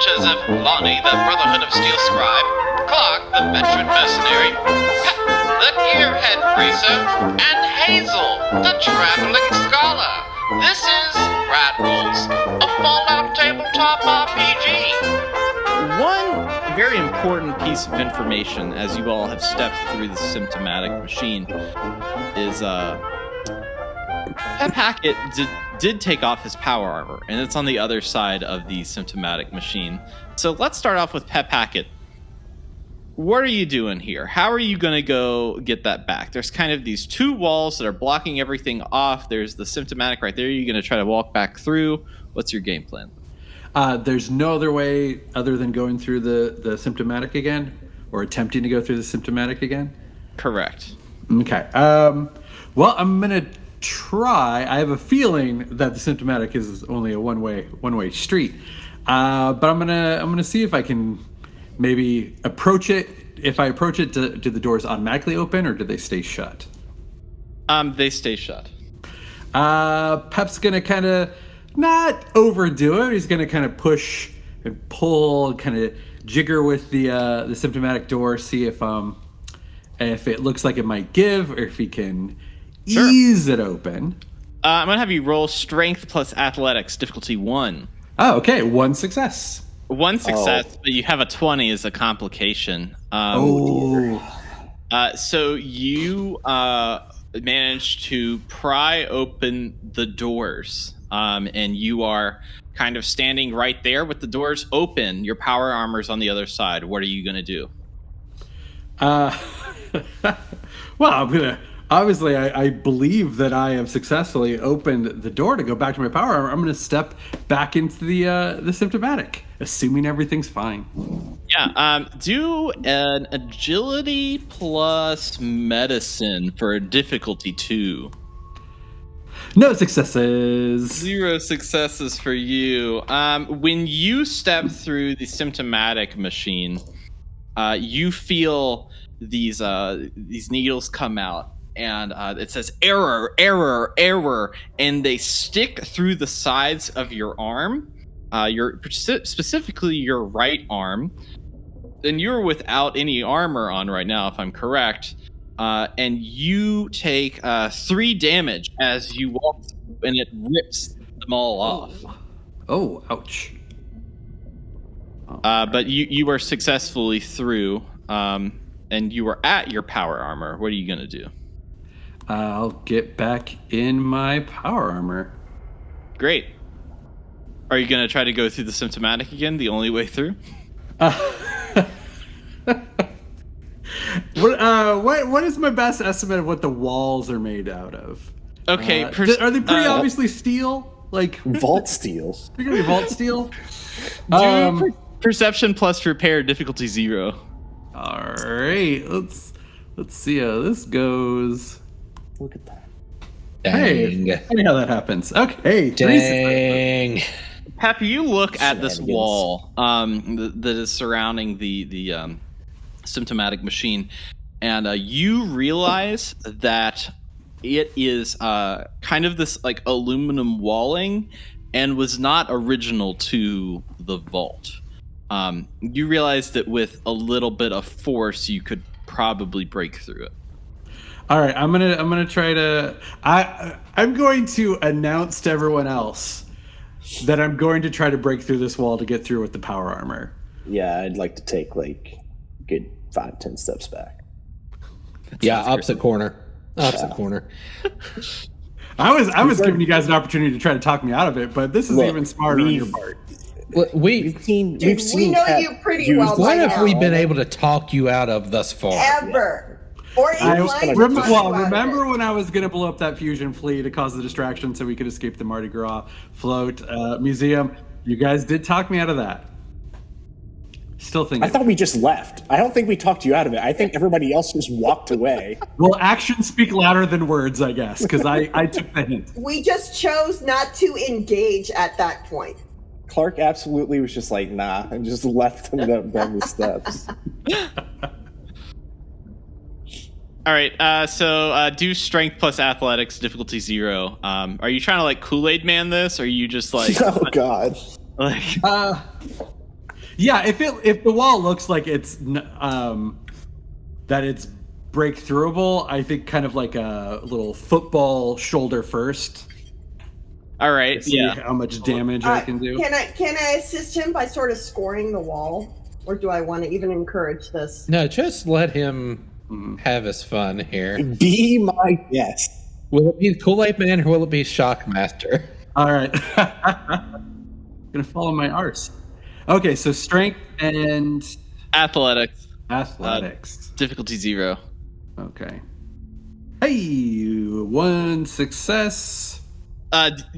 adventures of Lonnie, the Brotherhood of Steel Scribe, Clark, the veteran mercenary, Pep, the gearhead racer, and Hazel, the traveling scholar. This is Rad Rolls, a Fallout tabletop RPG. One very important piece of information as you all have stepped through the symptomatic machine is Pep Hackett did take off his power armor, and it's on the other side of the symptomatic machine. So let's start off with Pep Hackett. What are you doing here? How are you going to go get that back? There's kind of these two walls that are blocking everything off. There's the symptomatic right there. You're going to try to walk back through. What's your game plan? There's no other way other than going through the symptomatic again, or attempting to go through the symptomatic again? Correct. Okay. Well, I'm going to try. I have a feeling that the symptomatic is only a one-way street. But I'm gonna see if I can maybe approach it. If I approach it, do the doors automatically open, or do they stay shut? They stay shut. Pep's gonna kind of not overdo it. He's gonna kind of push and pull, kind of jigger with the symptomatic door, see if it looks like it might give, or if he can ease it open. I'm going to have you roll strength plus athletics, difficulty 1. Oh, okay. One success. One success, but you have a 20 as a complication. So you managed to pry open the doors, and you are kind of standing right there with the doors open. Your power armor's on the other side. What are you going to do? Well, I'm going to... Obviously, I believe that I have successfully opened the door to go back to my power armor. I'm going to step back into the symptomatic, assuming everything's fine. Yeah, do an agility plus medicine for a difficulty 2. No successes. 0 successes for you. When you step through the symptomatic machine, you feel these needles come out. And it says error, error, error, and they stick through the sides of your arm, specifically your right arm. And you're without any armor on right now, if I'm correct. And you take 3 damage as you walk through, and it rips them all off. Oh, ouch. But you are successfully through, and you are at your power armor. What are you going to do? I'll get back in my power armor. Great. Are you going to try to go through the symptomatic again, the only way through? What is my best estimate of what the walls are made out of? Okay. Are they pretty obviously steel? Like vault steel? They're going to be vault steel? Perception plus repair, difficulty 0. All right. Let's see how this goes. Look at that. Dang. Hey, funny how that happens. Okay. Dang. Pep, you look at this wall that is surrounding the symptomatic machine, and you realize that it is kind of this like aluminum walling and was not original to the vault. You realize that with a little bit of force, you could probably break through it. All right, I'm gonna try to. I'm going to announce to everyone else that I'm going to try to break through this wall to get through with the power armor. Yeah, I'd like to take like a good 5-10 steps back. Yeah, opposite corner. Corner. I was giving you guys an opportunity to try to talk me out of it, but this is even smarter on your part. We've seen we know you pretty well. What have we been able to talk you out of thus far? Ever. Or remember when I was going to blow up that fusion flea to cause the distraction so we could escape the Mardi Gras float museum? You guys did talk me out of that. Still think. I thought we just left. I don't think we talked you out of it. I think everybody else just walked away. Well, actions speak louder than words, I guess, because I took the hint. We just chose not to engage at that point. Clark absolutely was just like, nah, and just left them down the steps. All right, so do strength plus athletics, difficulty 0. Are you trying to like Kool-Aid man this, or are you just like? Oh God! Like, Yeah, if the wall looks like it's that it's break throwable, I think kind of like a little football shoulder first. All right. See Yeah. how much damage I can do. Can I assist him by sort of scoring the wall, or do I want to even encourage this? No, just let him have his fun here. Be my guest. Will it be Kool-Aid Man or will it be Shockmaster? All right. Gonna follow my arse. Okay, so strength and Athletics. difficulty 0. Okay. Hey, 1 success.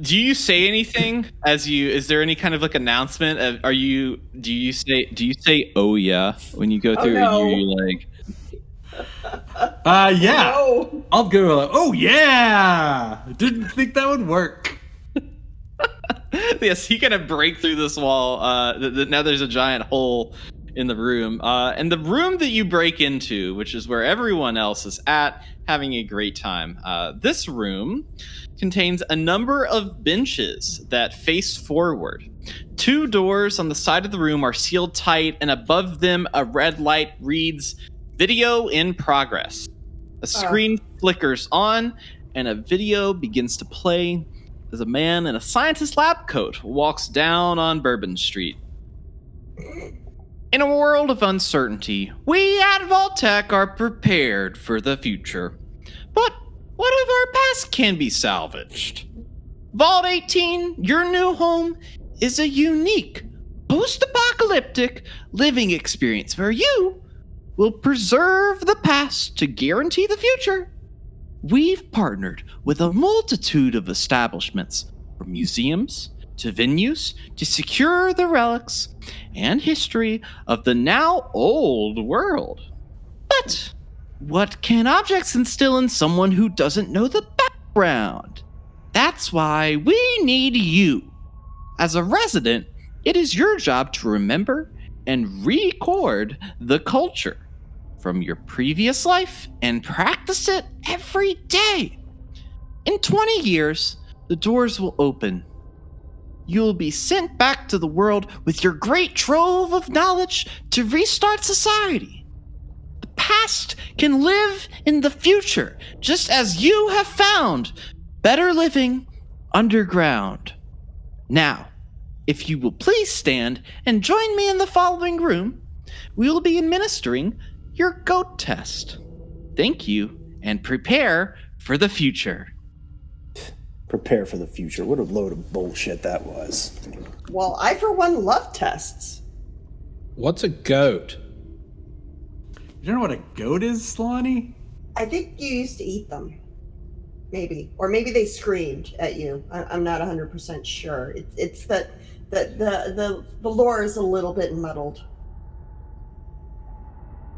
Do you say anything is there any kind of like announcement? Do you say oh yeah when you go through? no. You like Yeah. Oh, I'll go. Oh yeah. Didn't think that would work. yes, he kind of break through this wall. Now there's a giant hole in the room, and the room that you break into, which is where everyone else is at, having a great time. This room contains a number of benches that face forward. 2 doors on the side of the room are sealed tight, and above them a red light reads "Video in progress." A screen flickers on, and a video begins to play as a man in a scientist lab coat walks down on Bourbon Street. In a world of uncertainty, we at Vaultec are prepared for the future. But what if our past can be salvaged? Vault 18, your new home, is a unique, post-apocalyptic living experience where you will preserve the past to guarantee the future. We've partnered with a multitude of establishments, from museums to venues, to secure the relics and history of the now old world. But what can objects instill in someone who doesn't know the background? That's why we need you. As a resident, it is your job to remember and record the culture from your previous life and practice it every day. In 20 years, the doors will open. You'll be sent back to the world with your great trove of knowledge to restart society. The past can live in the future, just as you have found better living underground. Now, if you will please stand and join me in the following room, we will be administering your goat test. Thank you, and prepare for the future. Prepare for the future. What a load of bullshit that was. well, I for one love tests. What's a goat? You don't know what a goat is, Slani? I think you used to eat them. Maybe. Or maybe they screamed at you. I'm not 100% sure. It's that the lore is a little bit muddled.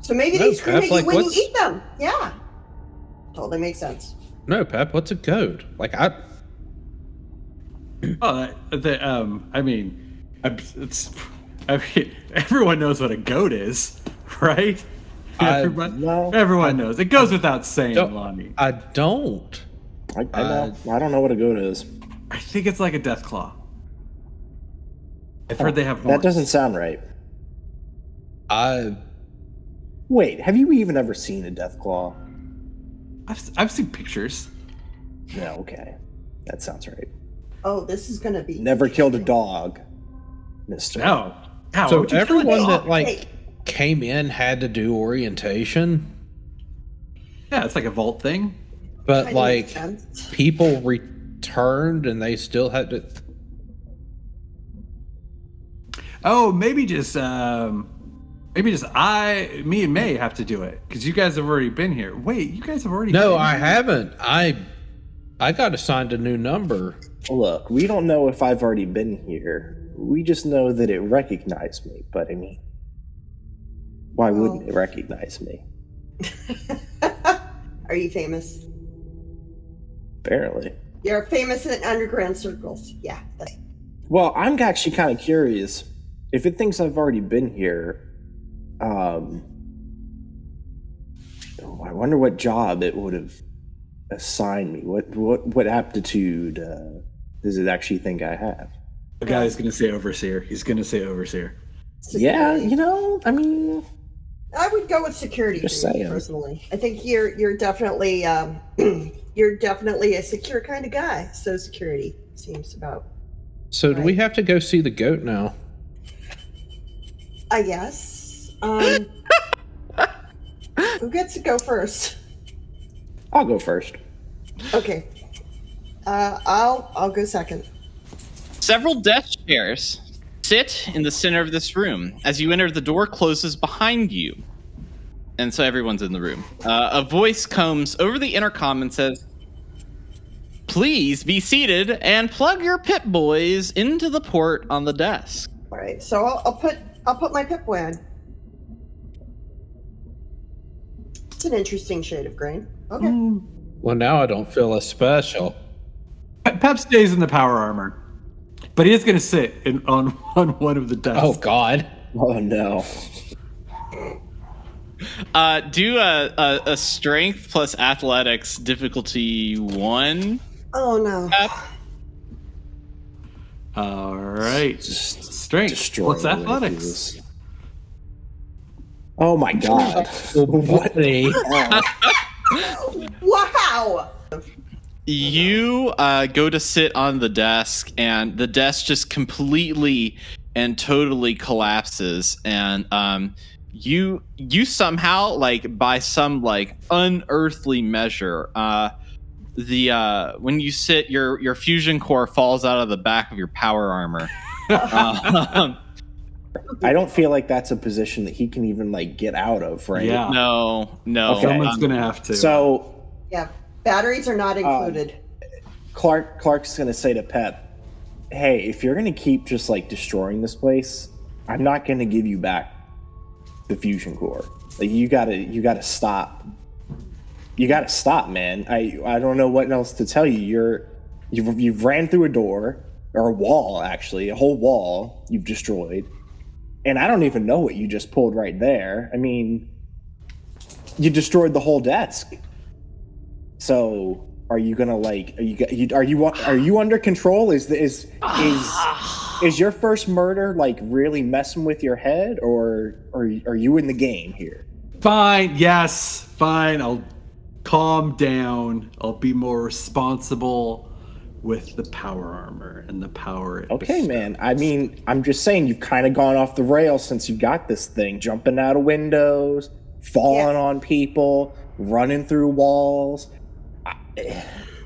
So maybe they scream at you when you eat them. Yeah. Totally makes sense. No, Pep, what's a goat? I mean, everyone knows what a goat is, right? Everyone knows. It goes without saying, Lonnie. I don't. I know. I don't know what a goat is. I think it's like a death claw. I've heard they have horns. That doesn't sound right. I Wait, have you even ever seen a death claw? I've seen pictures. No, okay. That sounds right. Oh, this is gonna be Never killed a dog, mister. No. Ow, so would you kill everyone it? that came in had to do orientation, Yeah, it's like a vault thing. but Kinda makes sense. people returned and they still had to. Oh, maybe just me and May have to do it because you guys have already been here. Wait, you guys have already No, been I here? haven't. I got assigned a new number. Look, we don't know if I've already been here. We just know that it recognized me. But I mean, why wouldn't it recognize me? Are you famous? Apparently. You're famous in underground circles. Yeah. Well, I'm actually kind of curious. If it thinks I've already been here, I wonder what job it would have assigned me. What aptitude does it actually think I have? The guy's gonna say overseer. He's gonna say overseer. Yeah, security. I mean, I would go with security Just for me, saying. personally. I think you're definitely you're definitely a secure kind of guy. So security seems about. So do we Right. have to go see the goat now? I guess. Who gets to go first? I'll go first. Okay. I'll go second. Several desk chairs sit in the center of this room. As you enter, the door closes behind you. And so everyone's in the room. A voice comes over the intercom and says, "Please be seated and plug your Pip Boys into the port on the desk." All right. So I'll put my Pip-Boy on. It's an interesting shade of green. Okay. Well, now I don't feel as special. Pep stays in the power armor, but he is going to sit on one of the desks. Oh, God. Oh no. Do a strength plus athletics difficulty 1. Oh no. All right. Just Strength. destroy What's the athletics? Jesus. Oh my God. Buddy. Wow. You go to sit on the desk, and the desk just completely and totally collapses, and you somehow, like, by some like unearthly measure, when you sit, your fusion core falls out of the back of your power armor. I don't feel like that's a position that he can even like get out of, right? Yeah. No. Okay. Someone's going to have to. So Yeah. Batteries are not included. Clark's gonna say to Pep, "Hey, if you're gonna keep just like destroying this place, I'm not gonna give you back the fusion core. Like you gotta stop. You gotta stop, man. I don't know what else to tell you. You've ran through a door or a wall, actually, a whole wall you've destroyed, and I don't even know what you just pulled right there. I mean, you destroyed the whole desk. So." Are you gonna like? Are you under control? Is your first murder like really messing with your head, or are you in the game here? Fine. Yes. Fine. I'll calm down. I'll be more responsible with the power armor and the power. it Okay, bestows. man. I mean, I'm just saying you've kind of gone off the rails since you got this thing, jumping out of windows, falling on people, running through walls.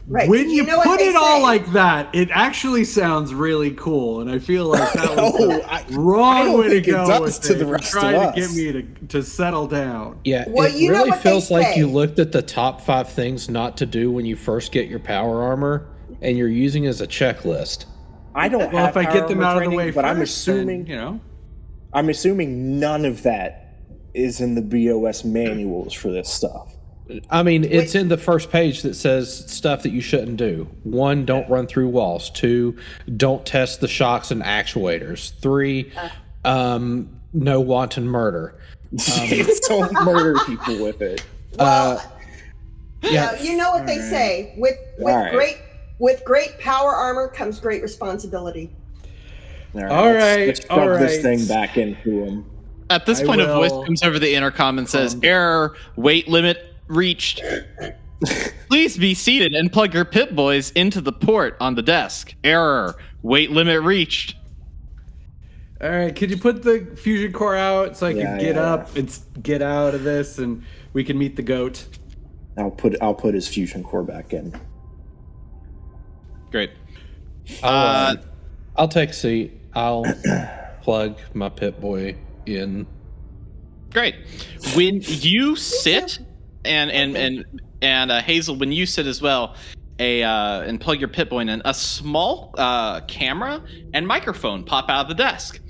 Right. When you know what put they it all say. like that, it actually sounds really cool, and I feel like that was No, the I wrong don't way to think it go does with to it. the You're rest of trying to us. get me to settle down. Yeah, Well, it you know really what they feels like say. you looked at the top 5 things not to do when you first get your power armor, and you're using it as a checklist. I don't Well, have if I get them power out of the training, way but first, then, I'm assuming none of that is in the BOS manuals for this stuff. I mean, it's in the first page that says stuff that you shouldn't do. 1, don't run through walls. 2, don't test the shocks and actuators. 3, no wanton murder. Don't murder people with it. Well, Yeah, you know what they say. With right. great power armor comes great responsibility. All right, let's all shove this right. thing back into him. At this I point, a voice will comes over the intercom and says, calm down. "Error, weight limit reached. Please be seated and plug your Pip Boys into the port on the desk. Error, weight limit reached." All right, could you put the fusion core out so I Yeah, can get yeah, up and get out of this, and we can meet the goat? I'll put his fusion core back in. Great. I'll take a seat. I'll plug my Pip Boy in. Great. When you sit, and Hazel, when you sit as well, and plug your Pip Boy in, a small camera and microphone pop out of the desk,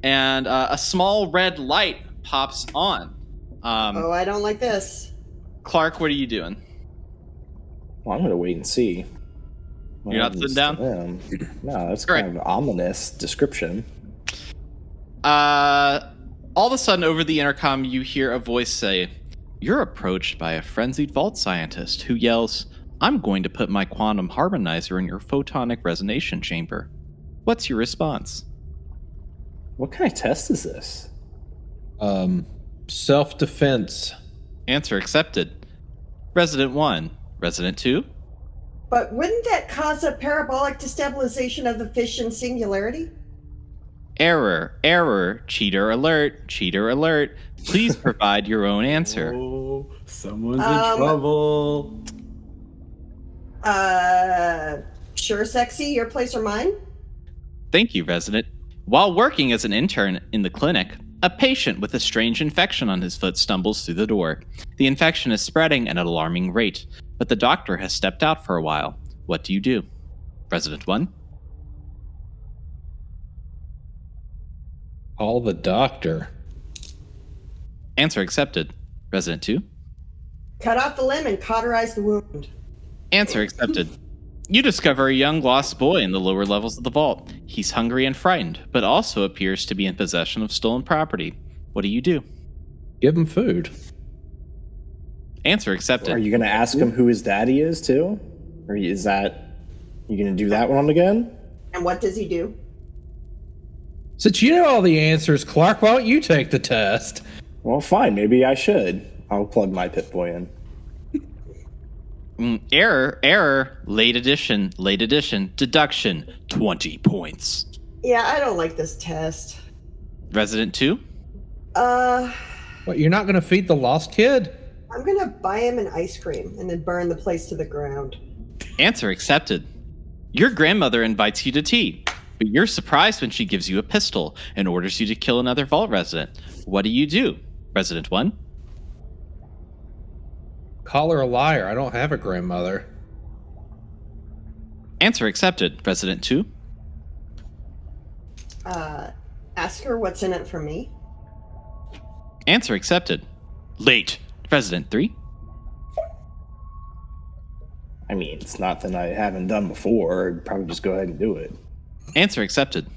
and a small red light pops on. Oh, I don't like this. Clark, what are you doing? Well, I'm gonna wait and see. You're not sitting down? No, that's Great. kind of an ominous description. All of a sudden, over the intercom, you hear a voice say, "You're approached by a frenzied vault scientist who yells, 'I'm going to put my quantum harmonizer in your photonic resonation chamber.' What's your response?" What kind of test is this? Self-defense. Answer accepted. Resident 1. Resident 2. But wouldn't that cause a parabolic destabilization of the fish in singularity? Error. Cheater alert. Please provide your own answer. Oh, someone's in trouble. Sure, sexy, your place or mine? Thank you, Resident. While working as an intern in the clinic, a patient with a strange infection on his foot stumbles through the door. The infection is spreading at an alarming rate, but the doctor has stepped out for a while. What do you do? Resident 1? Call the doctor. Answer accepted. Resident 2? Cut off the limb and cauterize the wound. Answer accepted. You discover a young lost boy in the lower levels of the vault. He's hungry and frightened, but also appears to be in possession of stolen property. What do you do? Give him food. Answer accepted. Are you going to ask him who his daddy is too? Or is that you going to do that one again? And what does he do? Since you know all the answers, Clark, why don't you take the test? Well, fine. Maybe I should. I'll plug my Pip-Boy in. Error. Late addition. Deduction. 20 points. Yeah, I don't like this test. Resident 2? What, you're not going to feed the lost kid? I'm gonna buy him an ice cream and then burn the place to the ground. Answer accepted. Your grandmother invites you to tea, but you're surprised when she gives you a pistol and orders you to kill another vault resident. What do you do? Resident 1? Call her a liar. I don't have a grandmother. Answer accepted. Resident 2? Ask her what's in it for me. Answer accepted. Late. Resident 3? I mean, it's nothing I haven't done before. I'd probably just go ahead and do it. Answer accepted.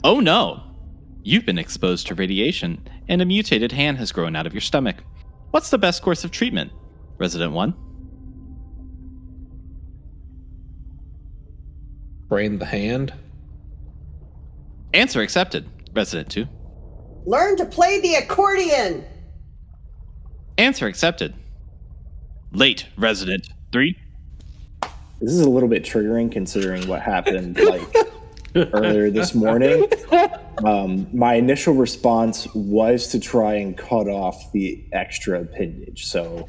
Oh no! You've been exposed to radiation, and a mutated hand has grown out of your stomach. What's the best course of treatment? Resident 1? Brain the hand. Answer accepted. Resident 2? Learn to play the accordion! Answer accepted. Late. Resident 3? This is a little bit triggering considering what happened earlier this morning. My initial response was to try and cut off the extra appendage. So,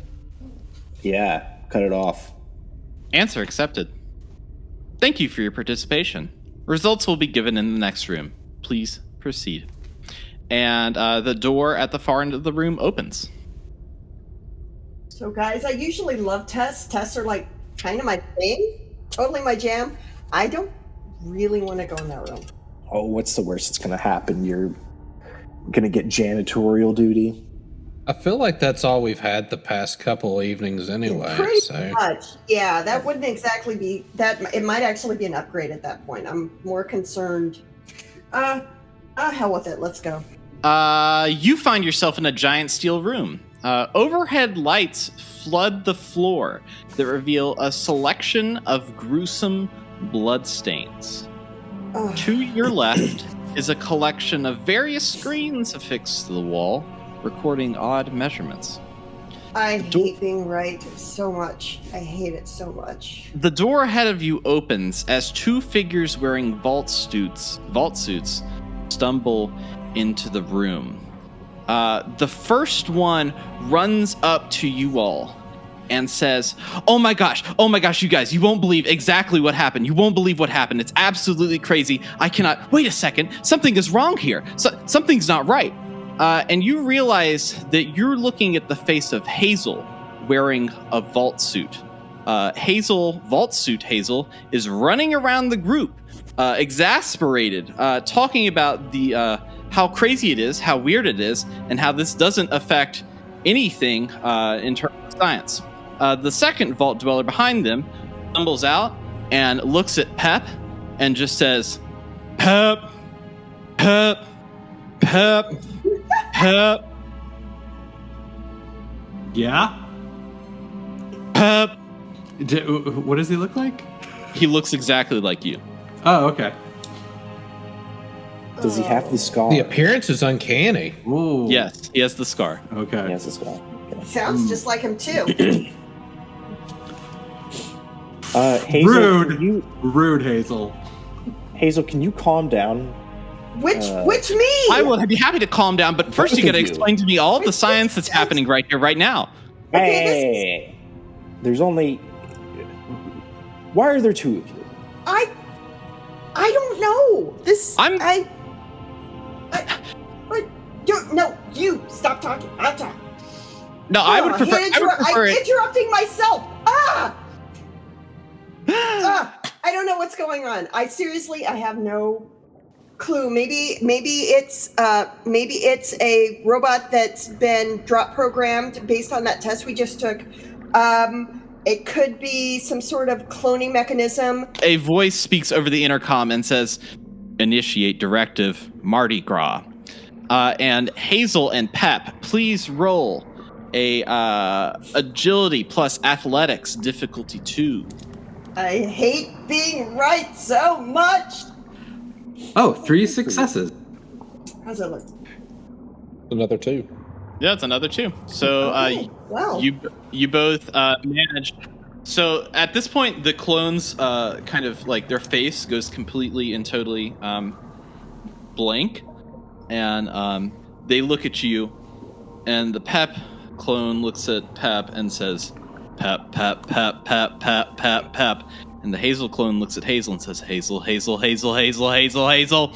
yeah, cut it off. Answer accepted. Thank you for your participation. Results will be given in the next room. Please proceed. And the door at the far end of the room opens. So guys, I usually love tests. Tests are like kind of my thing. Totally my jam. I don't really want to go in that room. Oh, what's the worst that's going to happen? You're going to get janitorial duty? I feel like that's all we've had the past couple evenings anyway. Pretty much. Yeah, that wouldn't exactly be that. It might actually be an upgrade at that point. I'm more concerned. Hell with it. Let's go. You find yourself in a giant steel room. Overhead lights flood the floor that reveal a selection of gruesome bloodstains. To your left is a collection of various screens affixed to the wall, recording odd measurements. I hate being right so much. I hate it so much. The door ahead of you opens as two figures wearing vault suits stumble into the room. The first one runs up to you all and says, oh my gosh, you guys, you won't believe exactly what happened. You won't believe what happened. It's absolutely crazy. I cannot, wait a second, something is wrong here. Something's not right. And you realize that you're looking at the face of Hazel wearing a vault suit. Vault suit Hazel, is running around the group, exasperated, talking about the how crazy it is, how weird it is, and how this doesn't affect anything in terms of science. The second vault dweller behind them stumbles out and looks at Pep and just says, Pep. Yeah? Pep. What does he look like? He looks exactly like you. Oh, okay. Does he have the scar? The appearance is uncanny. Ooh. Yes, he has the scar. Okay. He has the scar. Okay. Sounds just like him too. Hazel, Rude. Rude, Hazel. Hazel, can you calm down? Which me? I will be happy to calm down, but first you Both got to of you. explain to me all the science that's happening right here, right now. Okay, Hey, there's only. Why are there two of you? I don't know. You stop talking. I'll talk. No, I would prefer. I'm interrupting myself. I don't know what's going on. I have no clue. Maybe it's a robot that's been drop programmed based on that test we just took. It could be some sort of cloning mechanism. A voice speaks over the intercom and says, "Initiate directive Mardi Gras." And Hazel and Pep, please roll a agility plus athletics difficulty 2. I hate being right so much. Oh, 3 successes. How's that look? Another 2. Yeah, it's another 2. So Okay, well. you both managed. So at this point, the clones kind of like their face goes completely and totally blank, and they look at you, and the Pep clone looks at Pep and says, "Pep, Pep, Pep, Pep, Pep, Pep, Pep," and the Hazel clone looks at Hazel and says, "Hazel, Hazel, Hazel, Hazel, Hazel, Hazel,"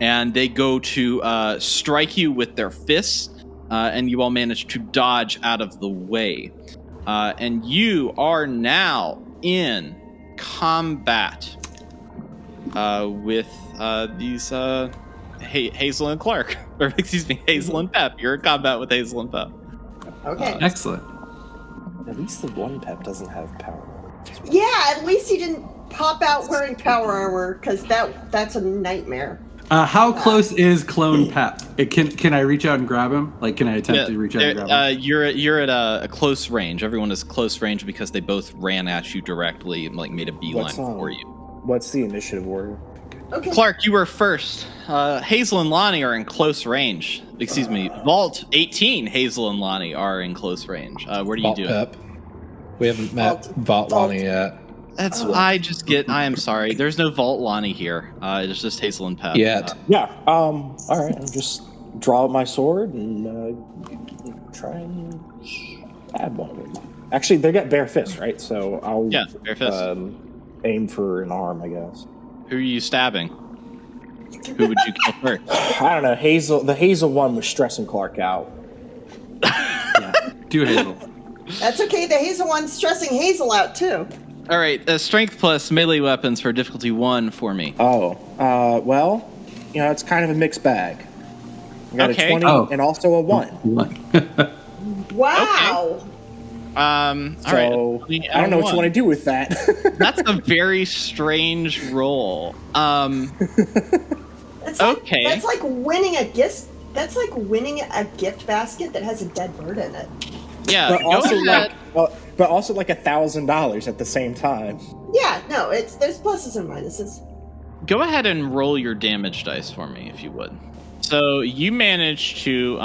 and they go to strike you with their fists. And you all manage to dodge out of the way. And you are now in combat with these Hazel and Clark. Or excuse me, Hazel and Pep. You're in combat with Hazel and Pep. Okay. Excellent. At least the one Pep doesn't have power. Yeah, at least he didn't pop out wearing power armor, because that's a nightmare. How close is Clone Pep? Can I reach out and grab him? Like, can I attempt to reach out and grab him? You're at a close range. Everyone is close range because they both ran at you directly and like made a beeline for you. What's the initiative order? Okay. Clark, you were first. Hazel and Lonnie are in close range. Excuse me. Vault 18, Hazel and Lonnie are in close range. What are you Vault doing? Pep. We haven't met Vault Lonnie yet. That's I am sorry. There's no Vault Lonnie here. It's just Hazel and Pep. Yet. Yeah. All right. I'll just draw out my sword and try and stab one of them. Actually, they got bare fists, right? So I'll bare fists. Aim for an arm, I guess. Who are you stabbing? Who would you kill first? I don't know. Hazel. The Hazel one was stressing Clark out. Do Hazel. That's okay. The Hazel one's stressing Hazel out, too. All right, strength plus melee weapons for difficulty 1 for me. Oh, well, it's kind of a mixed bag. I got Okay. a 20 and also a 1. Wow. All right. So I don't know what you want to do with that. That's a very strange roll. That's okay. That's like winning a gift. That's like winning a gift basket that has a dead bird in it. Yeah. but, Go also ahead. but also like $1,000 at the same time. Yeah, no, there's pluses and minuses. Go ahead and roll your damage dice for me, if you would. So you managed to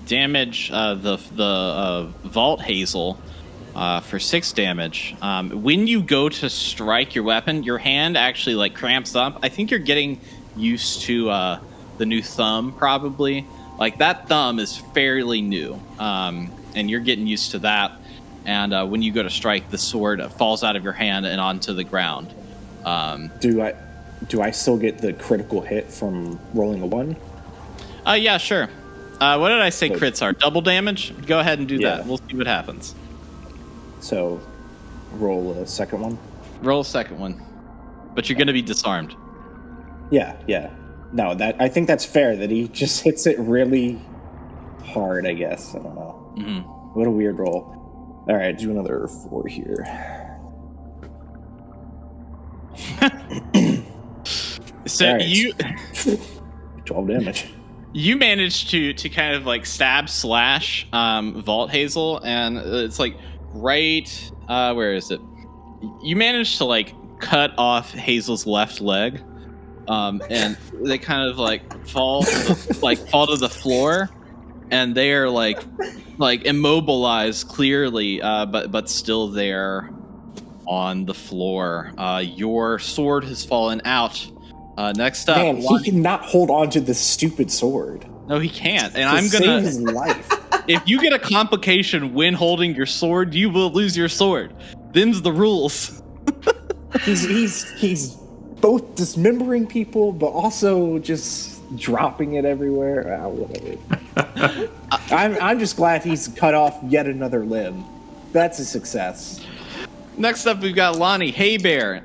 damage the Vault Hazel for 6 damage. When you go to strike your weapon, your hand actually like cramps up. I think you're getting used to the new thumb, probably. Like that thumb is fairly new, and you're getting used to that. And when you go to strike, the sword falls out of your hand and onto the ground. Do I still get the critical hit from rolling a 1? Yeah, sure. What did I say crits are? Double damage? Go ahead and do that. We'll see what happens. So, roll a second one? Roll a second one. But you're going to be disarmed. Yeah. No, I think that's fair that he just hits it really hard, I guess. I don't know. Mm-hmm. What a weird roll. All right, do another 4 here. So right. you 12 damage. You managed to kind of like stab slash Vault Hazel, and it's like right where is it? You managed to like cut off Hazel's left leg, and they kind of like fall to the floor, and they are like immobilized clearly, but still there on the floor. Your sword has fallen out. Next up, Man, he cannot hold on to this stupid sword. No, he can't. And To I'm gonna save his life. If you get a complication when holding your sword, you will lose your sword. Them's the rules. He's both dismembering people, but also just dropping it everywhere. Whatever. I'm just glad he's cut off yet another limb. That's a success. Next up, we've got Lonnie. Hey, Bear.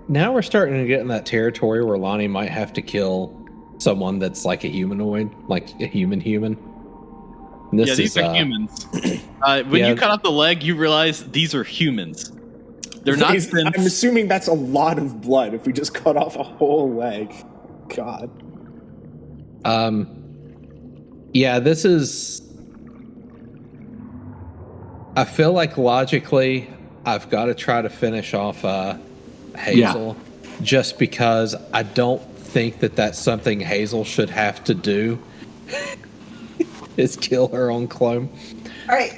Now we're starting to get in that territory where Lonnie might have to kill someone that's like a humanoid, like a human. And this these are humans. When you cut off the leg, you realize these are humans. They're not synths. I'm assuming that's a lot of blood if we just cut off a whole leg. God. Yeah, this is... I feel like logically, I've got to try to finish off Hazel, just because I don't think that that's something Hazel should have to do, is kill her own clone. All right,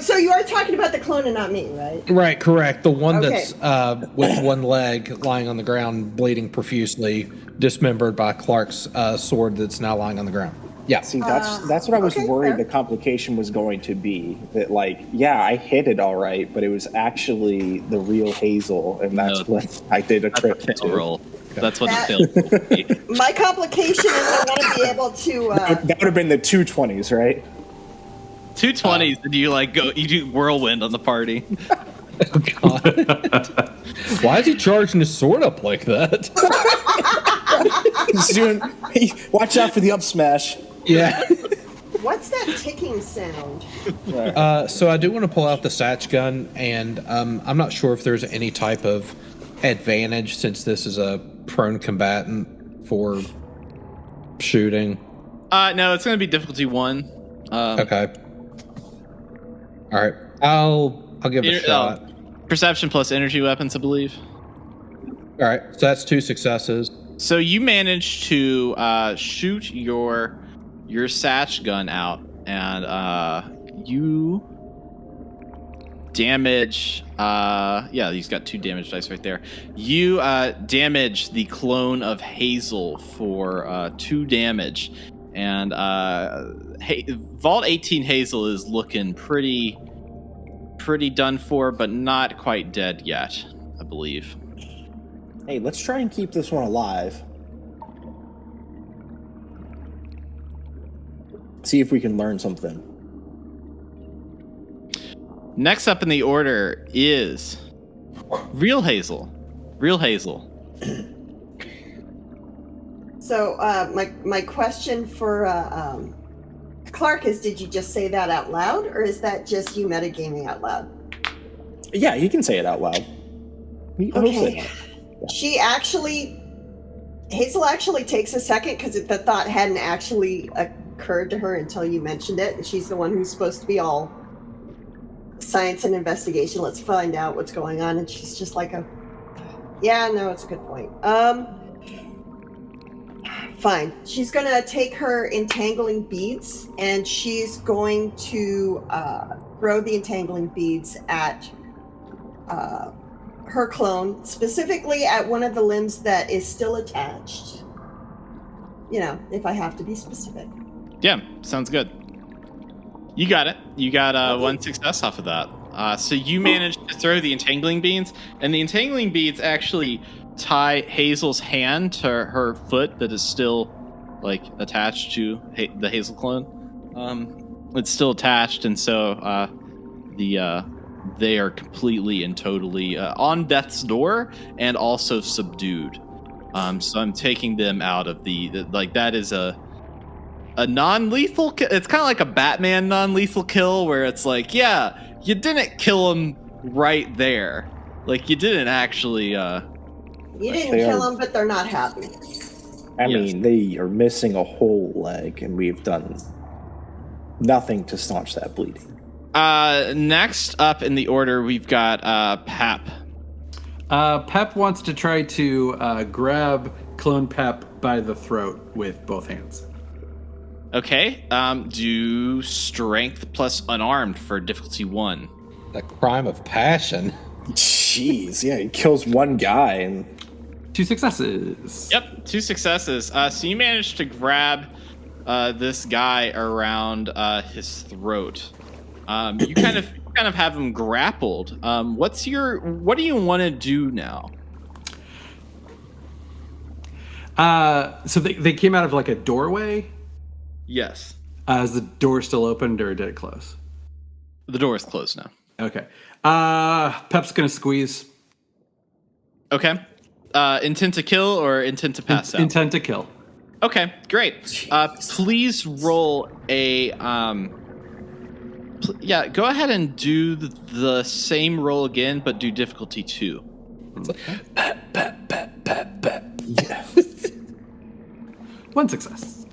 so you are talking about the clone and not me, right? Right, correct. The one Okay. that's with one leg lying on the ground, bleeding profusely, dismembered by Clark's sword that's now lying on the ground. Yeah. See, that's what I was okay, worried fair. the complication was going to be. That, like, yeah, I hit it all right, but it was actually the real Hazel, and that's what I did a crit to. Roll. That's what the failed. My complication is I want to be able to. That would have been the 220s, right? 220s, and you do whirlwind on the party. Oh, God. Why is he charging his sword up like that? He's doing. Watch out for the up smash. Yeah. What's that ticking sound? So I do want to pull out the Satch gun, and I'm not sure if there's any type of advantage since this is a prone combatant for shooting. No, it's going to be difficulty 1. Okay. All right. I'll give it a shot. Perception plus energy weapons, I believe. All right. So that's 2 successes. So you managed to shoot your Satch gun out, and you damage. He's got 2 damage dice right there. You damage the clone of Hazel for 2 damage, and Vault 18 Hazel is looking pretty done for, but not quite dead yet, I believe. Hey, let's try and keep this one alive. See if we can learn something. Next up in the order is Real Hazel. Real Hazel. So my question for Clark is: did you just say that out loud, or is that just you metagaming out loud? Yeah, he can say it out loud. Okay. Hazel actually takes a second because the thought hadn't actually occurred to her until you mentioned it, and she's the one who's supposed to be all science and investigation. Let's find out what's going on, and she's just like it's a good point. Fine. She's gonna take her entangling beads, and she's going to throw the entangling beads at her clone, specifically at one of the limbs that is still attached. If I have to be specific. Yeah, sounds good. You got it. You got 1 success off of that. So you managed to throw the entangling beads, and the entangling beads actually tie Hazel's hand to her foot that is still attached to the Hazel clone. It's still attached, and so they are completely and totally on death's door and also subdued. So I'm taking them out of that is a non-lethal kill. It's kind of like a Batman non-lethal kill where it's you didn't kill him right there. You didn't actually You didn't kill them, but they're not happy. I mean, they are missing a whole leg, and we've done nothing to staunch that bleeding. Next up in the order, we've got Pap. Pep wants to try to grab Clone Pep by the throat with both hands. Okay. Do strength plus unarmed for difficulty 1. The crime of passion. Jeez, yeah, he kills one guy and 2 successes. Yep, 2 successes. So you managed to grab this guy around his throat. You kind of have him grappled. What do you want to do now? So they came out of like a doorway. Yes. Is the door still opened or did it close? The door is closed now. Okay. Pep's gonna squeeze. Okay. Intent to kill or intent to pass out? Intent to kill. Okay, great. Please roll a go ahead and do the same roll again, but do difficulty 2. yeah. 1 success.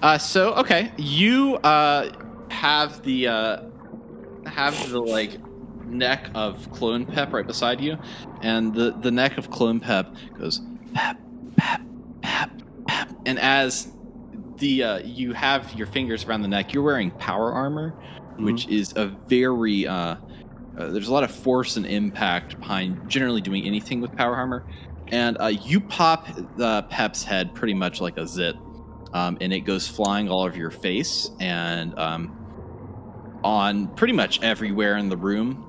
Okay, you have the like neck of Clone Pep right beside you, and the neck of Clone Pep goes pep pep pep pep, and as the you have your fingers around the neck, you're wearing power armor, which is a very there's a lot of force and impact behind generally doing anything with power armor, and you pop Pep's head pretty much like a zit. And it goes flying all over your face and on pretty much everywhere in the room.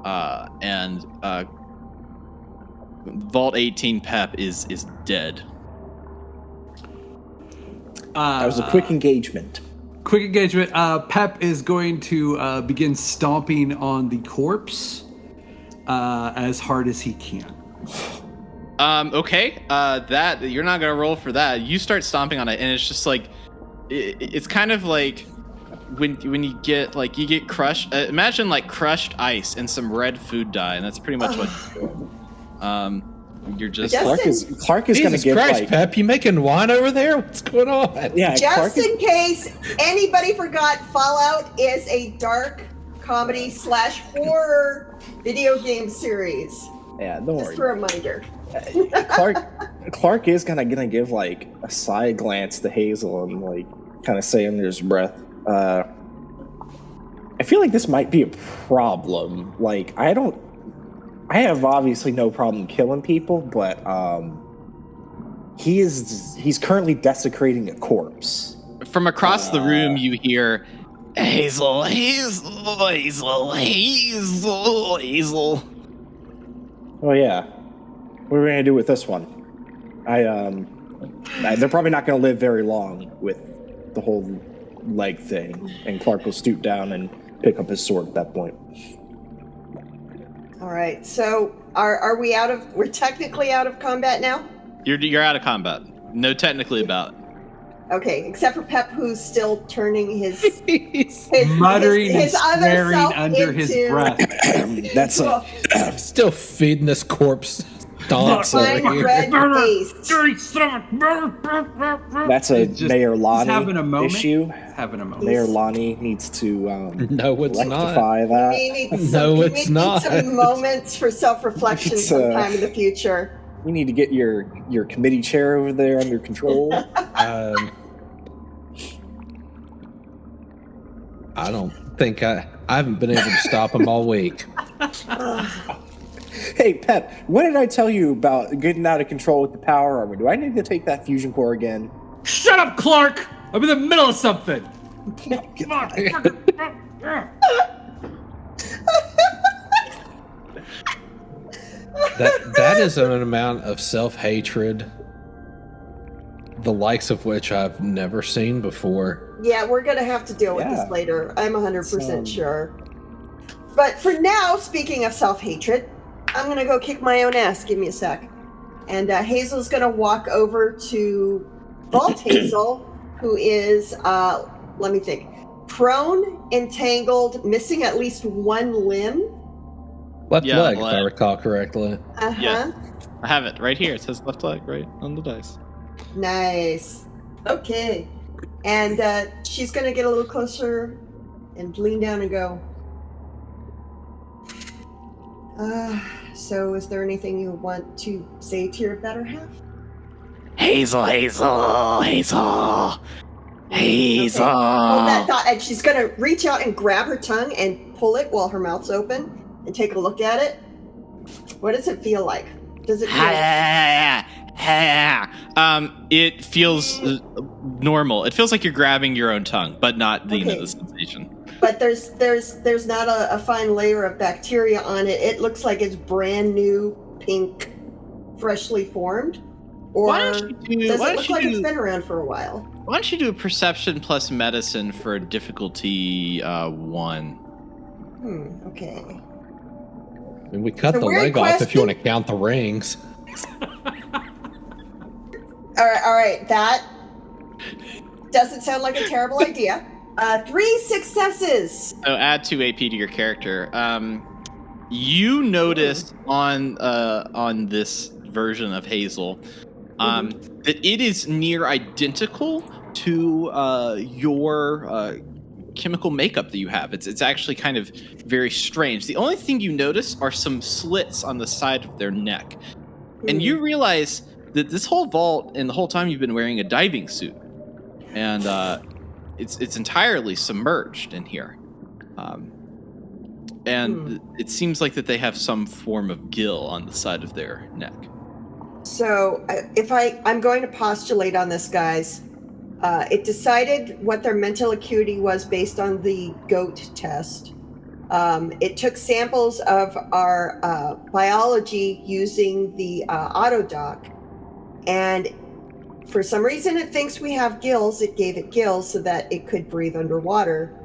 And Vault 18 Pep is dead. That was a quick engagement. Quick engagement. Pep is going to begin stomping on the corpse as hard as he can. Okay. That you're not gonna roll for that. You start stomping on it, and it's just like it's kind of like when you get crushed. Imagine like crushed ice and some red food dye, and that's pretty much what you're just. Clark is going to give Christ, Pep, you making wine over there? What's going on? Yeah, Just in case anybody forgot, Fallout is a dark comedy / horror video game series. Yeah, don't worry. Just a reminder. Clark is gonna give like a side glance to Hazel and like kind of say under his breath, I feel like this might be a problem. Like I have obviously no problem killing people, but he's currently desecrating a corpse. From across the room, you hear Hazel, Hazel, Hazel, Hazel, Hazel. Oh yeah. What are we gonna do with this one? They're probably not gonna live very long with the whole leg thing. And Clark will stoop down and pick up his sword at that point. All right. So are we we're technically out of combat now? You're out of combat. No, technically about. Okay, except for Pep, who's still turning his muttering his and other swearing self under his into- breath. That's a Still feeding this corpse. Dogs over Fine here. red paste. that's a Just- Mayor he's Lonnie having a moment. issue. Having a moment. Mayor Lonnie needs to No, it's not. rectify that. We need No, we it's need not. some moments for self-reflection It's, sometime in the future. You need to get your committee chair over there under control. I don't think I haven't been able to stop him all week. Hey, Pep, what did I tell you about getting out of control with the power armor? Do I need to take that fusion core again? Shut up, Clark! I'm in the middle of something. That is an amount of self-hatred, the likes of which I've never seen before. Yeah, we're gonna have to deal with Yeah. this later. I'm 100% sure. But for now, speaking of self-hatred, I'm gonna go kick my own ass. Give me a sec. And Hazel's gonna walk over to Vault Hazel, who is, let me think, prone, entangled, missing at least one limb. Left Yeah, leg, if I leg. recall correctly. Uh-huh. Yeah. I have it right here. It says left leg right on the dice. Nice. Okay. And she's going to get a little closer and lean down and go, So is there anything you want to say to your better half? Hazel. Okay. Hold that thought, and she's gonna reach out and grab her tongue and pull it while her mouth's open and take a look at it. What does it feel like? Does it feel It feels normal. It feels like you're grabbing your own tongue, but not the sensation. But there's not a fine layer of bacteria on it. It looks like it's brand new, pink, freshly formed. Or does it look like it's been around for a while? Why don't you do a perception plus medicine for difficulty 1? Okay. And we cut the leg off if you want to count the rings. All right. That doesn't sound like a terrible idea. 3 successes. So add 2 AP to your character. You noticed on this version of Hazel that it is near identical to your chemical makeup that you have. It's actually kind of very strange. The only thing you notice are some slits on the side of their neck. And you realize that this whole vault and the whole time you've been wearing a diving suit. And it's entirely submerged in here. And it seems like that they have some form of gill on the side of their neck. So I'm going to postulate on this, guys. It decided what their mental acuity was based on the GOAT test. It took samples of our biology using the autodoc, and for some reason it thinks we have gills. It gave it gills so that it could breathe underwater.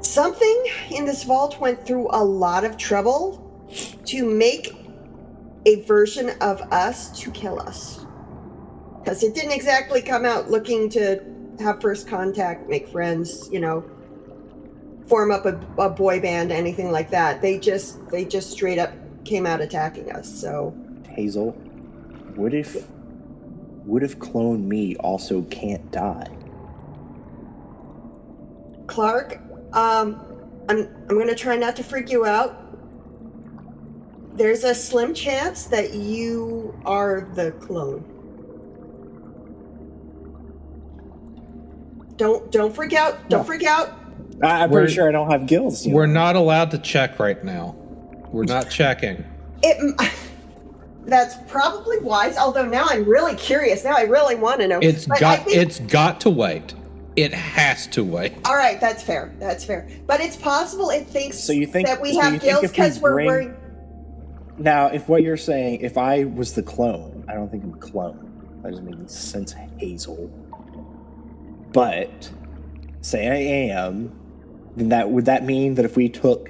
Something in this vault went through a lot of trouble to make a version of us to kill us. Because it didn't exactly come out looking to have first contact, make friends, form up a boy band, anything like that. They just straight up came out attacking us. So Hazel, what if clone me also can't die? Clark, I'm gonna try not to freak you out. There's a slim chance that you are the clone. Don't freak out. Don't freak out. I'm pretty sure I don't have gills. We're not allowed to check right now. We're not checking. That's probably wise. Although now I'm really curious. Now I really want to know. It's got to wait. It has to wait. All right, that's fair. But it's possible it thinks that we so have gills because we're wearing. Now, if what you're saying, if I was the clone, I don't think I'm a clone. That doesn't make sense, Hazel. But say I am, then would that mean that if we took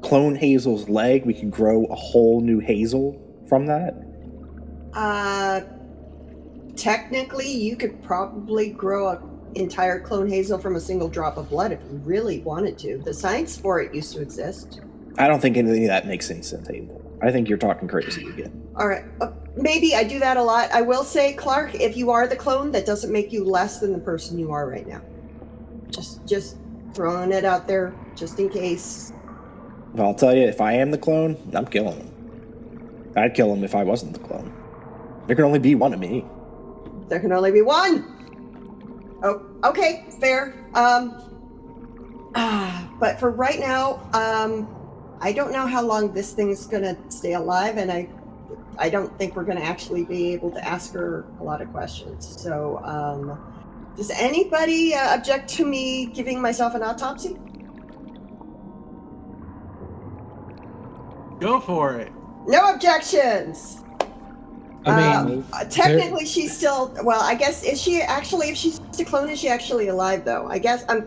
clone Hazel's leg, we could grow a whole new Hazel from that? Technically, you could probably grow an entire clone Hazel from a single drop of blood if you really wanted to. The science for it used to exist. I don't think anything of that makes any sense, Hazel. I think you're talking crazy again. All right. Maybe I do that a lot. I will say, Clark, if you are the clone, that doesn't make you less than the person you are right now. Just throwing it out there, just in case. Well, I'll tell you, if I am the clone, I'm killing him. I'd kill him if I wasn't the clone. There can only be one of me. There can only be one. Oh, okay, fair. But for right now, I don't know how long this thing's gonna stay alive, and I don't think we're gonna actually be able to ask her a lot of questions. So, does anybody object to me giving myself an autopsy? Go for it. No objections. I mean, technically, she's still. Well, I guess is she actually? If she's a clone, is she actually alive? Though I guess I'm.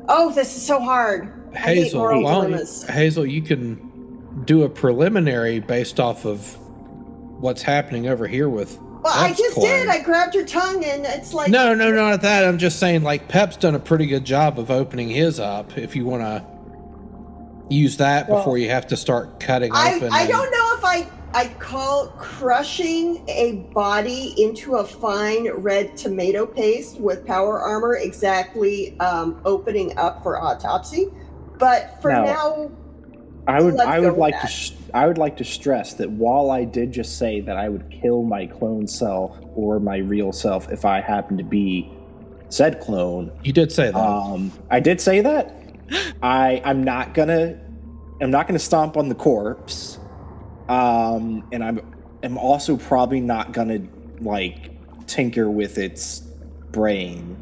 Oh, this is so hard. Hazel, you can do a preliminary based off of what's happening over here with. Well, I just did. I grabbed her tongue, and it's like. No, not that. I'm just saying, like, Pep's done a pretty good job of opening his up. If you want to use that before you have to start cutting open. I don't know if I call crushing a body into a fine red tomato paste with power armor exactly opening up for autopsy. But for now, I would Let's go with like that. I would like to stress that while I did just say that I would kill my clone self or my real self if I happen to be said clone. You did say that. I did say that. I'm not gonna stomp on the corpse. And I'm also probably not gonna like tinker with its brain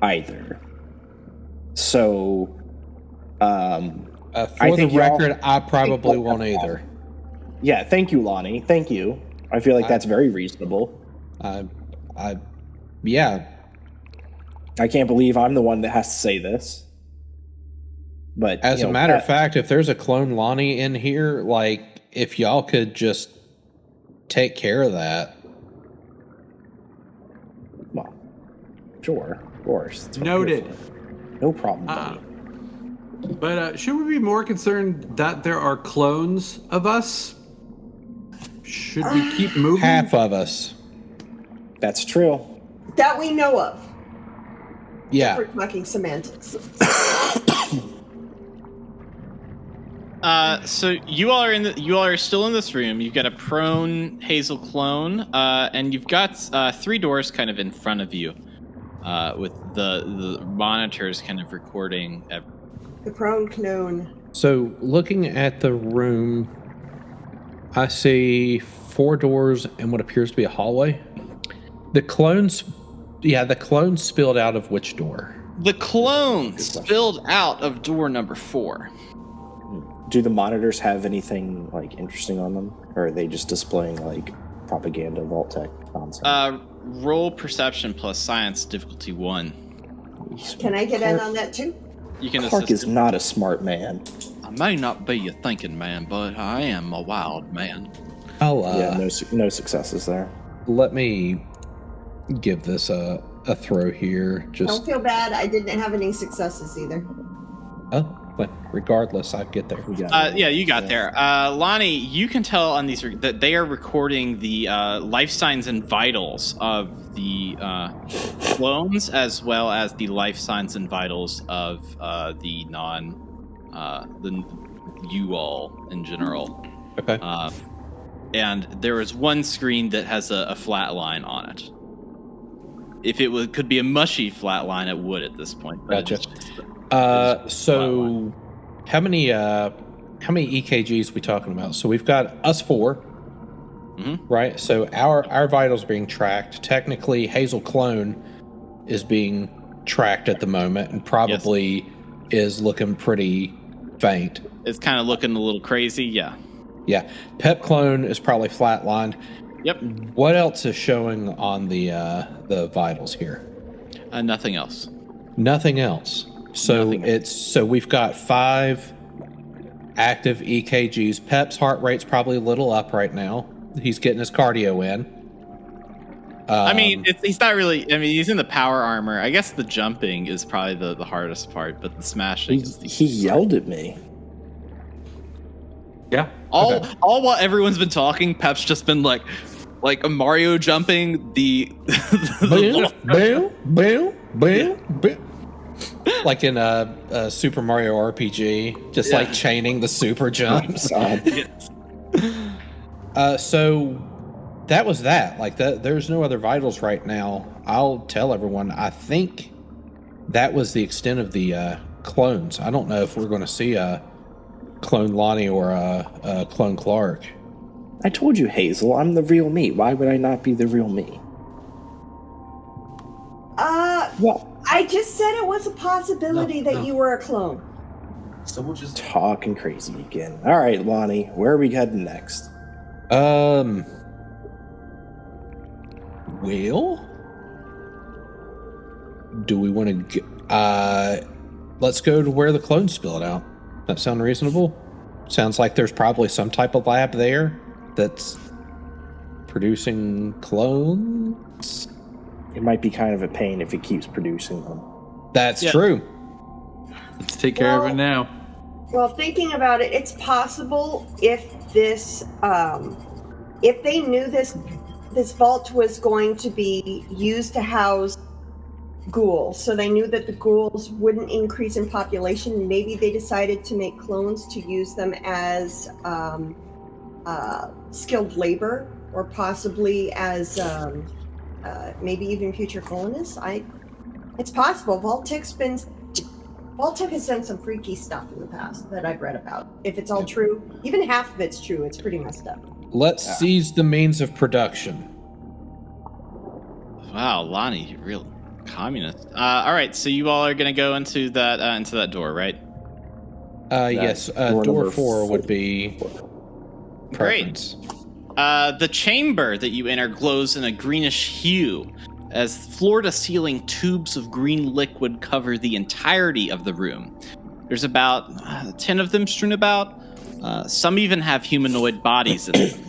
either. So For the record, I probably won't either. Yeah, thank you, Lonnie. Thank you. I feel like that's very reasonable. Yeah. I can't believe I'm the one that has to say this. But As a matter of fact, if there's a clone Lonnie in here, like, if y'all could just take care of that. Well, sure, of course. It's Noted. wonderful. No problem, buddy. But should we be more concerned that there are clones of us? Should we keep moving? Half of us. That's true. That we know of. Yeah. We're talking semantics. So you all are still in this room. You've got a prone Hazel clone, and you've got 3 doors kind of in front of you, with the monitors kind of recording everything. The prone clone. So looking at the room, I see 4 doors and what appears to be a hallway. The clones spilled out of which door? The clone spilled out of door number 4. Do the monitors have anything like interesting on them, or are they just displaying like propaganda, Vault-Tec nonsense? Roll perception plus science, difficulty 1. Can I get in on that too? You can Clark assist is him. not a smart man. I may not be a thinking man, but I am a wild man. I'll Yeah, no successes there. let me give this a throw here. Don't Just feel bad. I didn't have any successes either. but regardless, I get there. Yeah, you got there. Lonnie, you can tell on these that they are recording the life signs and vitals of the clones, as well as the life signs and vitals of the you all in general. Okay. And there is one screen that has a flat line on it. If it could be a mushy flat line, it would at this point. But Gotcha. it's just So how many EKGs are we talking about? So we've got us 4, right? So our vitals are being tracked. Technically, Hazel Clone is being tracked at the moment and probably is looking pretty faint. It's kind of looking a little crazy, yeah. Yeah. Pep Clone is probably flatlined. Yep. What else is showing on the vitals here? Nothing else. Nothing else. So Nothing. so we've got 5 active EKGs. Pep's heart rate's probably a little up right now. He's getting his cardio in. I mean, he's not really. I mean, he's in the power armor. I guess the jumping is probably the hardest part, but the smashing is the. He yelled at me. Yeah. All while everyone's been talking, Pep's just been like a Mario jumping the. Boom, boom, boom, boom. Like in a Super Mario RPG, just like chaining the super jumps. So that was that. Like there's no other vitals right now. I'll tell everyone. I think that was the extent of the clones. I don't know if we're going to see a clone Lonnie or a clone Clark. I told you, Hazel, I'm the real me. Why would I not be the real me? Well, I just said it was a possibility that you were a clone. So we'll just talking crazy again. All right, Lonnie, where are we heading next? Well, do we want to let's go to where the clones spilled out. That sound reasonable? Sounds like there's probably some type of lab there that's producing clones. It might be kind of a pain if it keeps producing them. That's true. let's take care of it now. Well, thinking about it, it's possible if this, if they knew this vault was going to be used to house ghouls, so they knew that the ghouls wouldn't increase in population. Maybe they decided to make clones to use them as skilled labor, or possibly as maybe even future colonists. It's possible. Vault-Tec has done some freaky stuff in the past that I've read about. If it's all true, even half of it's true, it's pretty messed up. Let's seize the means of production. Wow, Lonnie, you're real communist. All right, so you all are gonna go into that door, right? Yes. Door 4 would be preference. Great. The chamber that you enter glows in a greenish hue as floor-to-ceiling tubes of green liquid cover the entirety of the room. There's about 10 of them strewn about. Some even have humanoid bodies in them.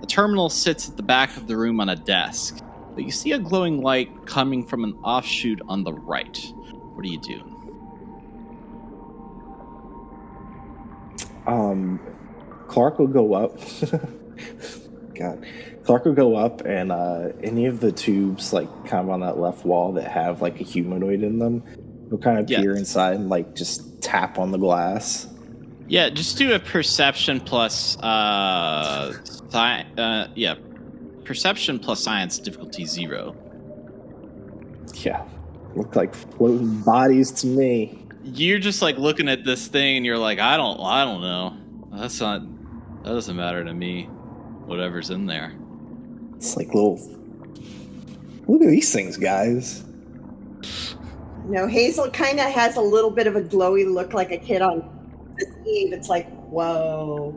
The terminal sits at the back of the room on a desk, but you see a glowing light coming from an offshoot on the right. What do you do? Clark will go up. God. Clark will go up and any of the tubes, like kind of on that left wall that have like a humanoid in them, will kind of peer inside and like just tap on the glass. Yeah, just do a perception plus perception plus science difficulty 0. Yeah. Look like floating bodies to me. You're just like looking at this thing and you're like, I don't know. That doesn't matter to me. Whatever's in there. It's like look at these things, guys. No, Hazel kind of has a little bit of a glowy look, like a kid on Eve. It's like, whoa,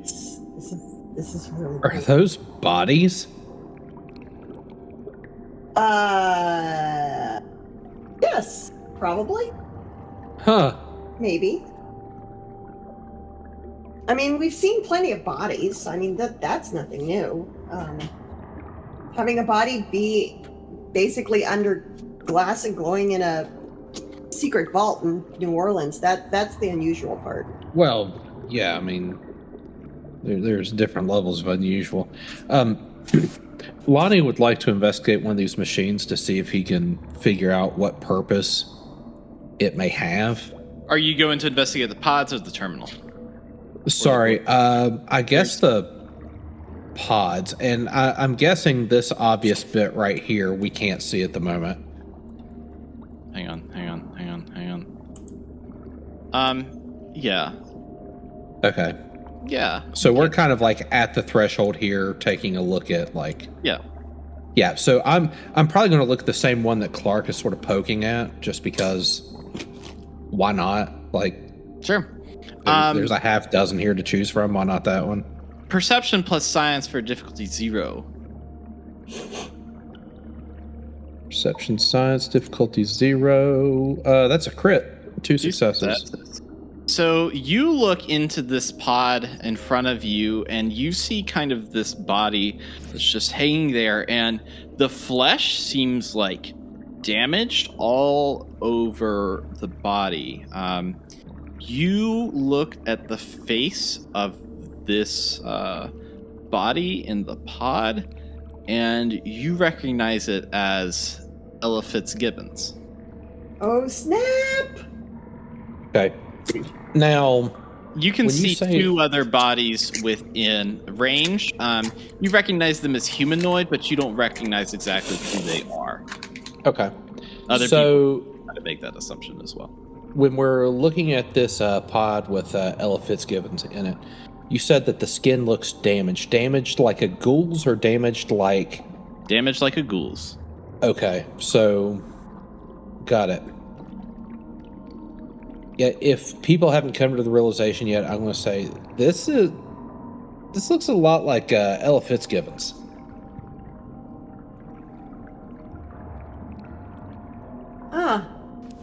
this is really Are those bodies? Yes, probably. Huh. Maybe. I mean, we've seen plenty of bodies. I mean, that's nothing new. Having a body be basically under glass and glowing in a secret vault in New Orleans, that's the unusual part. Well, yeah, I mean, there's different levels of unusual. Lonnie would like to investigate one of these machines to see if he can figure out what purpose it may have. Are you going to investigate the pods or the terminal? Sorry, I guess the pods, and I'm guessing this obvious bit right here we can't see at the moment. Hang on. Yeah. Okay. Yeah. So we're kind of like at the threshold here, taking a look at like. Yeah. So I'm probably going to look at the same one that Clark is sort of poking at, just because. Why not? Like. Sure. There's a half dozen here to choose from. Why not that one? Perception plus science for difficulty 0. Perception, science, difficulty 0. That's a crit. 2 successes. So you look into this pod in front of you, and you see kind of this body that's just hanging there, and the flesh seems like damaged all over the body. You look at the face of this body in the pod, and you recognize it as Ella Fitzgibbons. Oh, snap! Okay. Now, you can see 2 other bodies within range. You recognize them as humanoid, but you don't recognize exactly who they are. Okay. Other people try to make that assumption as well. When we're looking at this pod with Ella Fitzgibbons in it, you said that the skin looks damaged. Damaged like a ghoul's, or damaged like... Damaged like a ghoul's. Okay, so... Got it. Yeah, if people haven't come to the realization yet, I'm going to say, this looks a lot like Ella Fitzgibbons.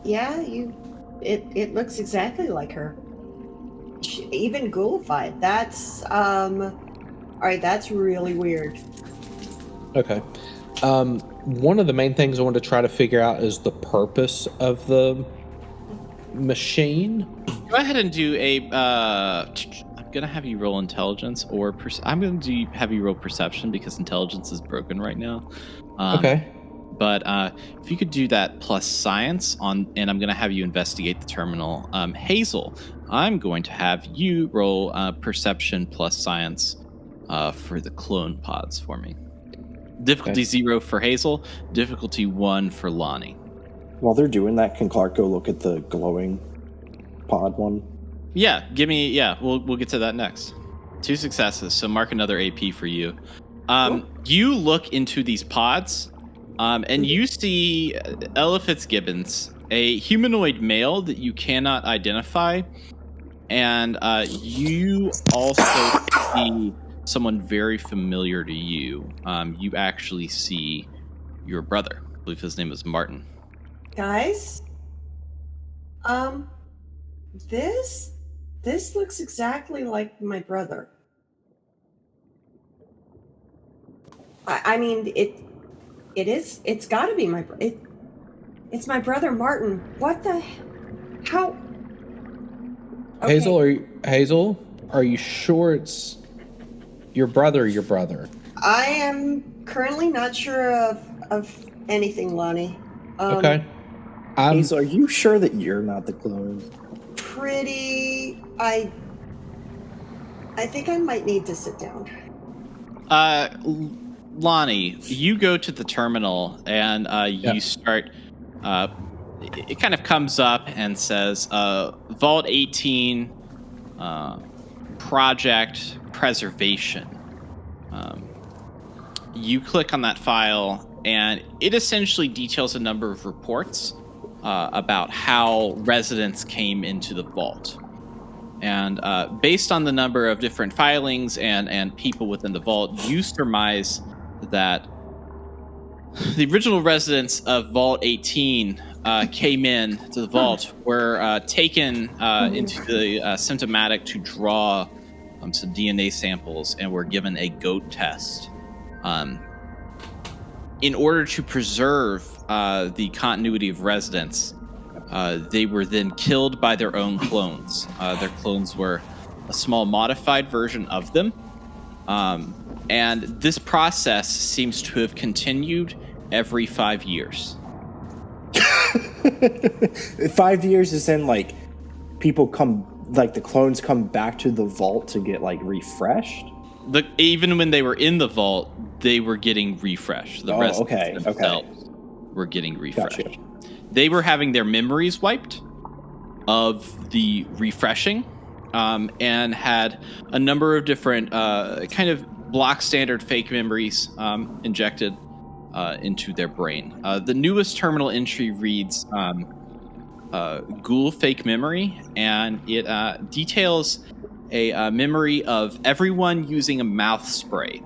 Yeah, it looks exactly like her. Even ghoulified. That's alright, that's really weird. Okay. One of the main things I want to try to figure out is the purpose of the machine. Go ahead and do a I'm gonna have you roll intelligence, or I'm gonna have you roll perception, because intelligence is broken right now. Okay. But if you could do that plus science and I'm going to have you investigate the terminal. Hazel, I'm going to have you roll perception plus science for the clone pods for me. Difficulty 0 for Hazel, difficulty 1 for Lonnie. While they're doing that, can Clark go look at the glowing pod one? Yeah, we'll get to that next. 2 successes, so mark another AP for you. You look into these pods, and you see Ella Fitzgibbons, a humanoid male that you cannot identify, and you also see someone very familiar to you. You actually see your brother. I believe his name is Martin. Guys, this looks exactly like my brother. I mean, it's got to be it's my brother Martin. What the how? Okay. Hazel, are you sure it's your brother? I am currently not sure of anything, Lonnie. Okay. Hazel, are you sure that you're not the clone? I think I might need to sit down. Lonnie, you go to the terminal and you start. It kind of comes up and says Vault 18 Project Preservation. You click on that file, and it essentially details a number of reports about how residents came into the vault. And based on the number of different filings and people within the vault, you surmise that the original residents of Vault 18 came in to the vault, were taken into the symptomatic to draw some DNA samples, and were given a goat test. In order to preserve the continuity of residents, they were then killed by their own clones. Their clones were a small modified version of them. And this process seems to have continued every 5 years. 5 years is in, like, people come, like, the clones come back to the vault to get, like, refreshed? Even when they were in the vault, they were getting refreshed. The residents themselves were getting refreshed. Gotcha. They were having their memories wiped of the refreshing, and had a number of different kind of block standard fake memories injected into their brain. The newest terminal entry reads Ghoul fake memory, and it details a memory of everyone using a mouth spray.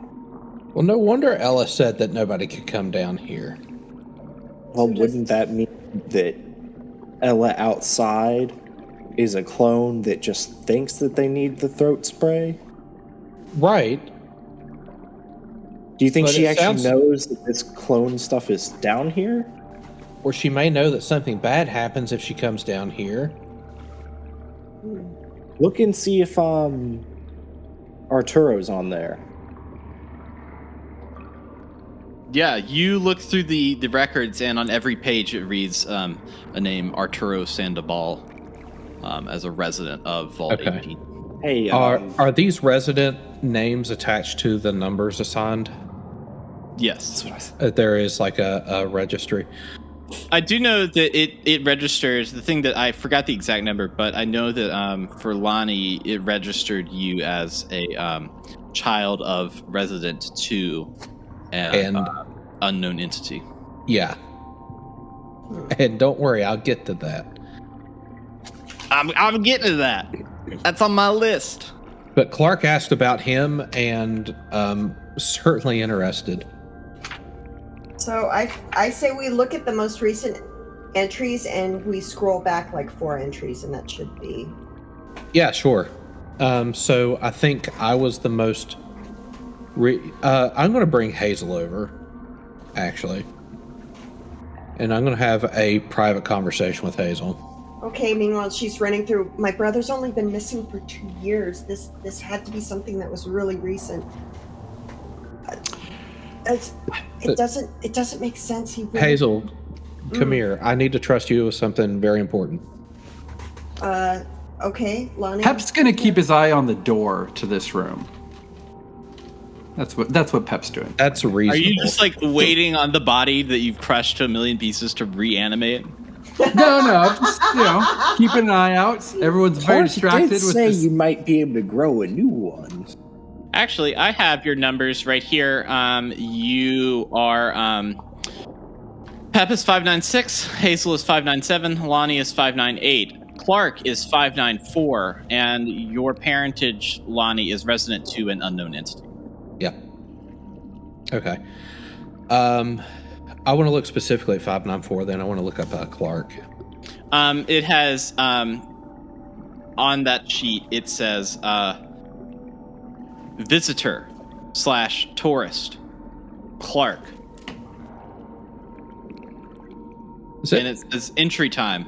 Well, no wonder Ella said that nobody could come down here. Well, wouldn't that mean that Ella outside is a clone that just thinks that they need the throat spray? Right. Do you think she actually knows that this clone stuff is down here? Or she may know that something bad happens if she comes down here. Look and see if Arturo's on there. Yeah, you look through the records, and on every page it reads a name, Arturo Sandoval, as a resident of Vault 18. Hey, are these resident names attached to the numbers assigned? Yes. There is like a registry. I do know that it registers the thing that I forgot the exact number, but I know that for Lonnie, it registered you as a child of Resident 2 and unknown entity. Yeah. And don't worry, I'll get to that. I'm getting to that. That's on my list. But Clark asked about him, and certainly interested. So I say we look at the most recent entries, and we scroll back like 4 entries, and that should be... Yeah, sure. So I think I was the most... I'm going to bring Hazel over, actually. And I'm going to have a private conversation with Hazel. Okay, meanwhile, she's running through... My brother's only been missing for 2 years. This had to be something that was really recent. it doesn't make sense. He really, Hazel, come here. I need to trust you with something very important. Okay, Lonnie. Pep's gonna keep his eye on the door to this room. That's what Pep's doing. That's reasonable. Are you just like waiting on the body that you've crushed to a million pieces to reanimate? No, just keeping an eye out. Everyone's very distracted did with say this. you might be able to grow a new one. Actually, I have your numbers right here. You are Pep is 596, Hazel is 597, Lonnie is 598, Clark is 594, and your parentage, Lonnie, is resident to an unknown entity. Yeah. Okay. I want to look specifically at 594. Then I want to look up Clark. It has on that sheet. It says visitor / tourist Clark, and it says entry time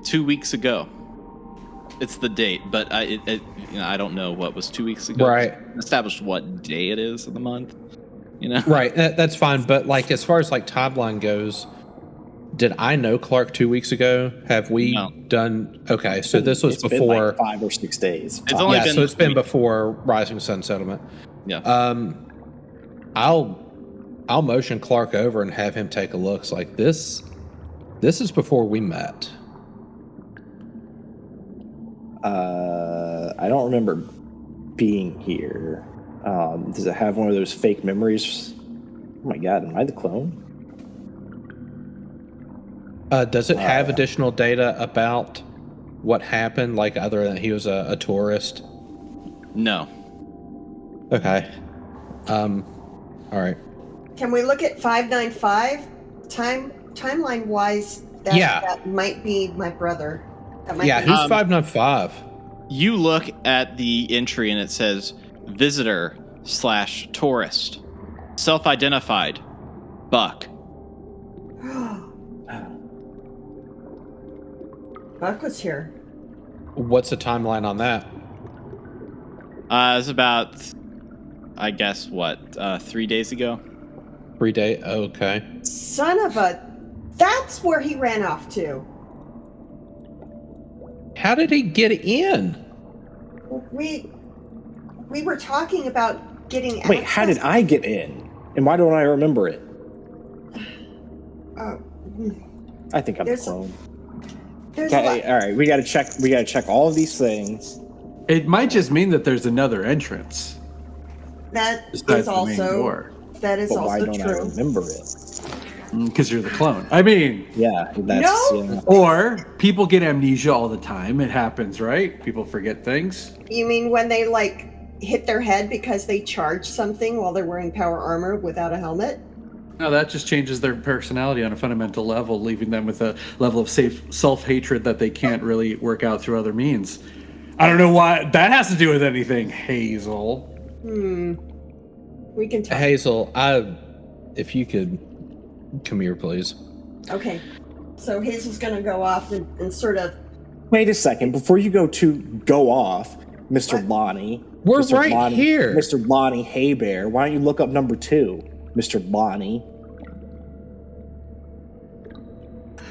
2 weeks ago. It's the date, but I don't know what was 2 weeks ago. Right. Established what day it is of the month. Right. That's fine. But like, as far as like timeline goes, did I know Clark 2 weeks ago? Have we done? Okay. So this was It's been been like 5 or 6 days. It's only been so it's been before Rising Sun Settlement. Yeah. I'll motion Clark over and have him take a look. It's like this is before we met. I don't remember being here. Does it have one of those fake memories? Oh my god, am I the clone? Does it have additional data about what happened, like other than he was a tourist? No. Okay. All right. Can we look at 595? Timeline wise, that might be my brother. That might be. Who's 595? You look at the entry and it says visitor / tourist, self-identified, Buck. Buck was here. What's the timeline on that? It's about, I guess, 3 days ago? 3 days? Okay. Son of a... That's where he ran off to. How did he get in? We were talking about getting Wait, access. how did I get in? And why don't I remember it? I think I'm the clone. Okay, all right, we gotta check all of these things. It might just mean that there's another entrance. That besides is the main also door. that is But why also don't I true. remember it? Because you're the clone. I mean, Yeah, that's No. yeah. or people get amnesia all the time. It happens, right? People forget things. You mean when they like hit their head because they charged something while they're wearing power armor without a helmet? No, that just changes their personality on a fundamental level, leaving them with a level of self-hatred that they can't really work out through other means. I don't know why that has to do with anything, Hazel. We can talk. Hazel, if you could come here, please. Okay. So Hazel's gonna go off and sort of. Wait a second, before you go off, Mr. Lonnie. We're Mr. right Lonnie, here. Mr. Lonnie Haybear. Why don't you look up number 2, Mr. Lonnie?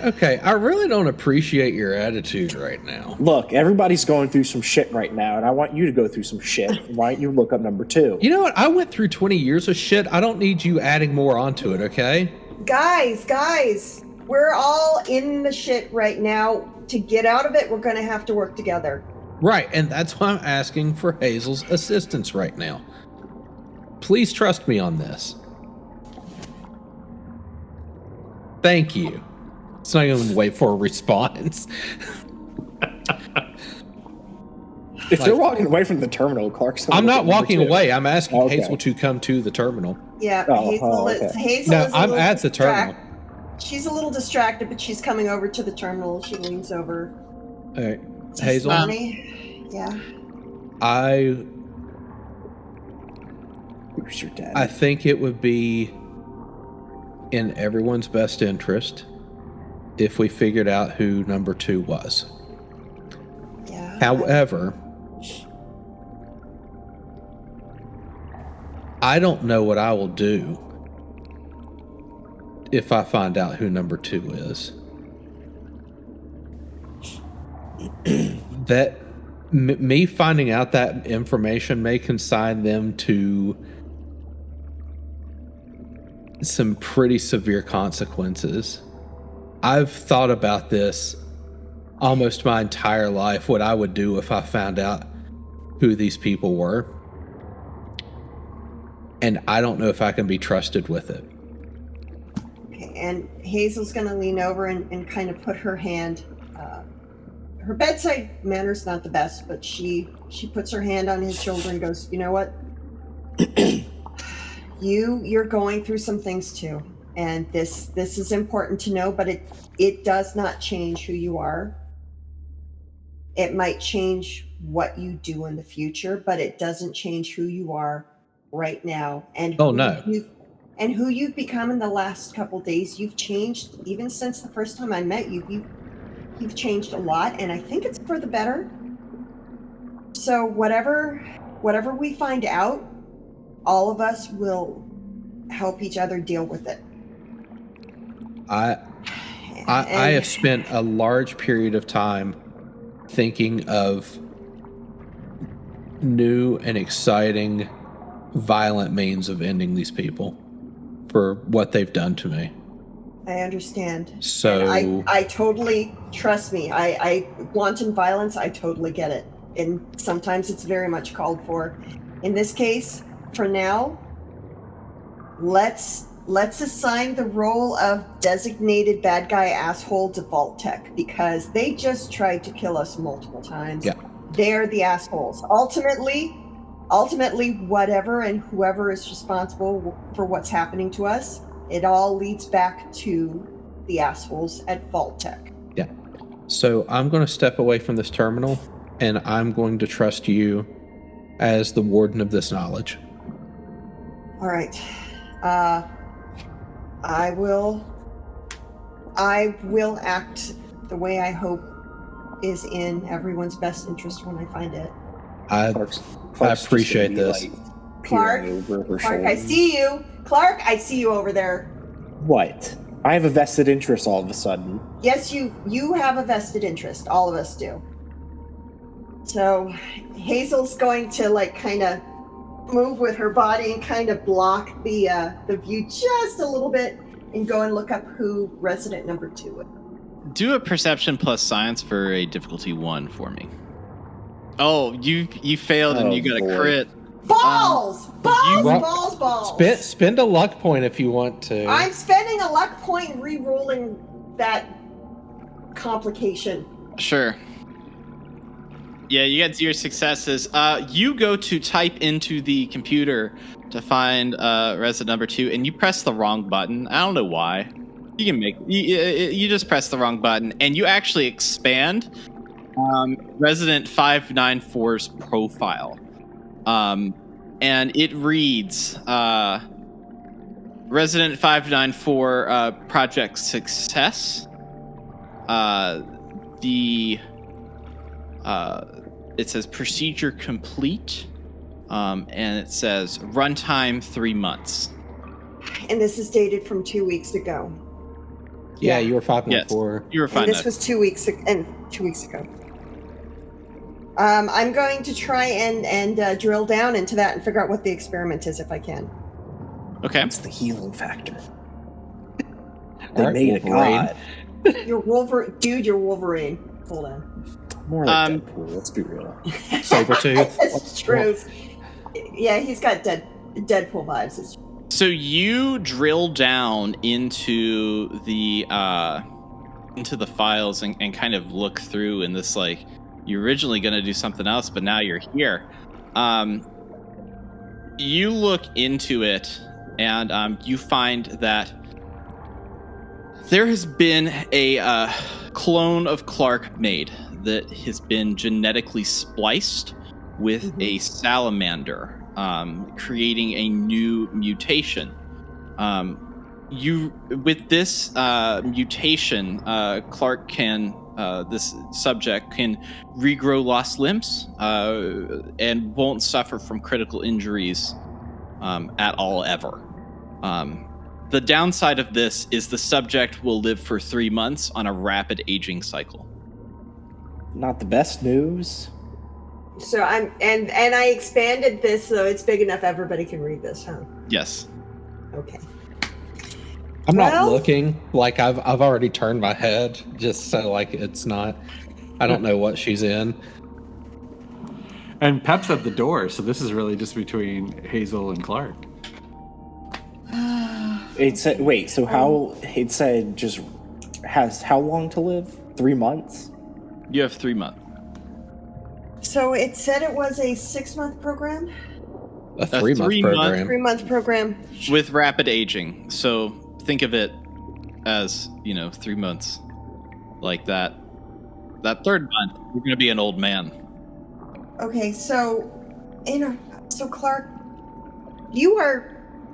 Okay, I really don't appreciate your attitude right now. Look, everybody's going through some shit right now, and I want you to go through some shit. Why don't you look up number 2? You know what? I went through 20 years of shit. I don't need you adding more onto it, okay? Guys, we're all in the shit right now. To get out of it, we're gonna have to work together. Right, and that's why I'm asking for Hazel's assistance right now. Please trust me on this. Thank you. It's not even wait for a response. If they're walking away from the terminal, Clark's. I'm not walking away. I'm asking Okay. Hazel to come to the terminal. Yeah, okay. Hazel No, is a I'm little at the terminal. She's a little distracted, but she's coming over to the terminal. She leans over. All right, Hazel. Lonnie? Yeah. Who's your dad? I think it would be in everyone's best interest if we figured out who number 2 was. Yeah. However, I don't know what I will do if I find out who number 2 is. That me finding out that information may consign them to some pretty severe consequences. I've thought about this almost my entire life, what I would do if I found out who these people were. And I don't know if I can be trusted with it. Okay, and Hazel's going to lean over and kind of put her hand. Her bedside manner's not the best, but she puts her hand on his shoulder and goes, "You know what? You're going through some things too, and this is important to know, but it does not change who you are. It might change what you do in the future, but it doesn't change who you are right now. And who you've become in the last couple days. You've changed even since the first time I met you. You've changed a lot, and I think it's for the better. So whatever we find out, all of us will help each other deal with it." I have spent a large period of time thinking of new and exciting, violent means of ending these people for what they've done to me. I understand. So and I totally, trust me, I wanton violence, I totally get it. And sometimes it's very much called for. In this case, for now, let's assign the role of designated bad guy asshole to Vault Tech, because they just tried to kill us multiple times. Yeah. They're the assholes. Ultimately, whatever and whoever is responsible for what's happening to us, it all leads back to the assholes at Vault Tech. Yeah. So I'm going to step away from this terminal, and I'm going to trust you as the warden of this knowledge. All right. I will act the way I hope is in everyone's best interest when I find it. I appreciate this. Clark, I see you. Clark, I see you over there. What? I have a vested interest all of a sudden. Yes, you have a vested interest. All of us do. So Hazel's going to kind of move with her body and kind of block the view just a little bit and go and look up who resident number 2 is. Do a perception plus science for a difficulty 1 for me. Oh, you failed and you got a crit. Balls! Balls! Spend a luck point if you want to. I'm spending a luck point re-rolling that complication. Sure. Yeah, you got 0 successes. You go to type into the computer to find resident number 2, and you press the wrong button. I don't know why. You just press the wrong button, and you actually expand resident 594's profile. And it reads, Resident 594 project success. It says procedure complete, and it says runtime 3 months. And this is dated from 2 weeks ago. Yeah, you were 594. You were fine. And this was 2 weeks ago. I'm going to try and drill down into that and figure out what the experiment is if I can. Okay. It's the healing factor. They Right, made Wolverine. a god. You're Wolverine. Dude, you're Wolverine. Hold on. More like Deadpool, let's be real. Sabretooth. That's true. Yeah, he's got Deadpool vibes. It's So you drill down into the files and kind of look through in this, you're originally going to do something else, but now you're here. You look into it, and you find that there has been a clone of Clark made that has been genetically spliced with a salamander, creating a new mutation. With this mutation, Clark can, this subject can regrow lost limbs and won't suffer from critical injuries at all ever. The downside of this is the subject will live for 3 months on a rapid aging cycle. Not the best news. So I expanded this so it's big enough everybody can read this, huh? Yes. Okay. I'm not Well- looking. Like I've already turned my head just so like it's not. I don't know what she's in. And Pep's at the door, so this is really just between Hazel and Clark. It said, wait, so how, it said just has how long to live? 3 months? You have 3 months. So it said it was a 6-month program? A 3-month 3-month program. 3-month program. With rapid aging. So think of it as, 3 months. Like that. That third month, you're going to be an old man. Okay, so Clark, you are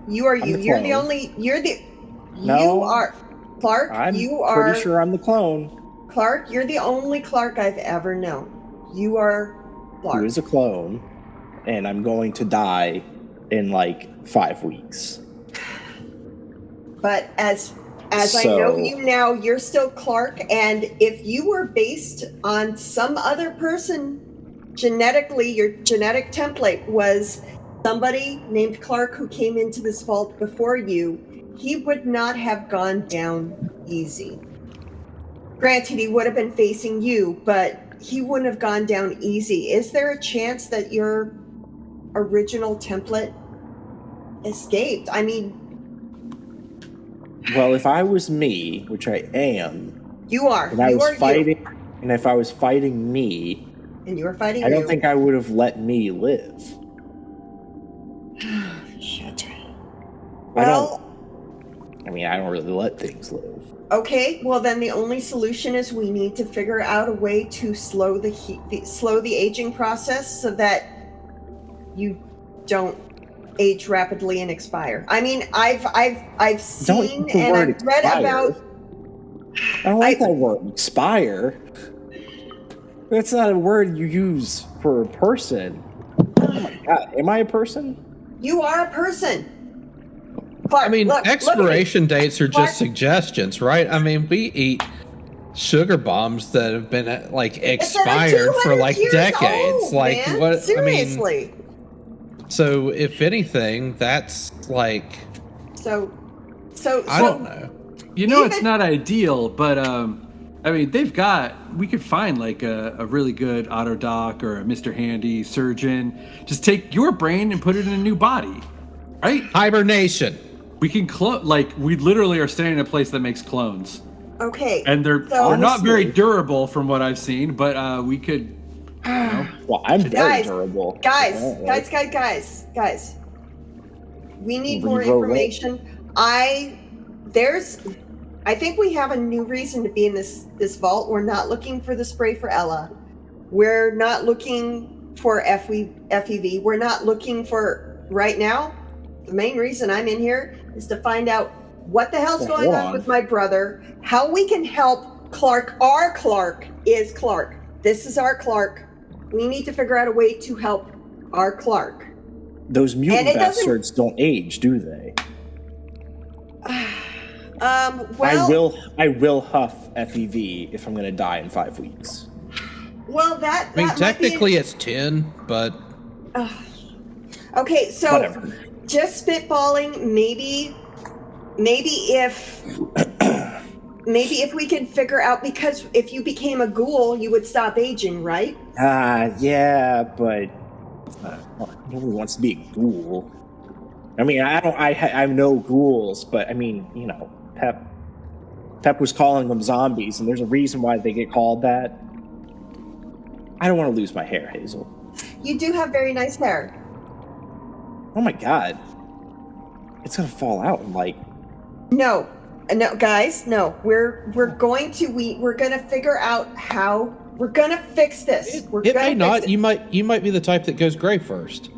you. I'm the You're the clone. only. No. You are Clark. I'm you are pretty sure I'm the clone. Clark. You're the only Clark I've ever known. You are Clark. Who is a clone, and I'm going to die in like 5 weeks. But as I So- know you now, you're still Clark. And if you were based on some other person genetically, your genetic template was somebody named Clark who came into this vault before you, he would not have gone down easy. Granted, he would have been facing you, but he wouldn't have gone down easy. Is there a chance that your original template escaped? I mean, Well, if I was me, which I am, you are. and I You was are fighting, you. and if I was fighting me, And you are fighting I don't you. think I would have let me live. Shit. I Well, don't really let things live. okay. Well, then the only solution is we need to figure out a way to slow slow the aging process so that you don't age rapidly and expire. I mean, I've seen use the and word I've read expire. about. I don't like that word, expire. That's not a word you use for a person. Oh my god, am I a person? You are a person. Clark, I mean, look at me. expiration dates are Clark- just suggestions, right? I mean, we eat sugar bombs that have been like It's that are expired for 200 like years decades. old, Like man. what? Seriously. I mean, so if anything, that's like So I don't know. You know, it's Even- not ideal, but I mean, we could find like a really good auto doc or a Mr. Handy surgeon. Just take your brain and put it in a new body, right? Hibernation. We can we literally are staying in a place that makes clones, Okay. and they're So- not very Honestly- durable from what I've seen. But we could, Well, I'm very Guys, durable. Guys, apparently. guys. We need more Reroll it. information. I think we have a new reason to be in this vault. We're not looking for the spray for Ella. We're not looking for FEV. We're not looking for right now. The main reason I'm in here is to find out what the hell's Well, going hold on on. with my brother, how we can help Clark. Our Clark is Clark. This is our Clark. We need to figure out a way to help our Clark. Those mutant And it doesn't- bastards don't age, do they? Well, I will huff FEV if I'm going to die in 5 weeks. well, that I mean, that might be- technically it's 10, but Okay, so Whatever. just spitballing. Maybe if we can figure out, because if you became a ghoul, you would stop aging, right? Yeah, but nobody wants to be a ghoul. I mean, I know ghouls, but I mean, Pep was calling them zombies, and there's a reason why they get called that. I don't want to lose my hair, Hazel. You do have very nice hair. Oh my god. It's gonna fall out in like No, guys, no. We're going to figure out how we're gonna fix this. We're it gonna may fix not. it. You might be the type that goes gray first.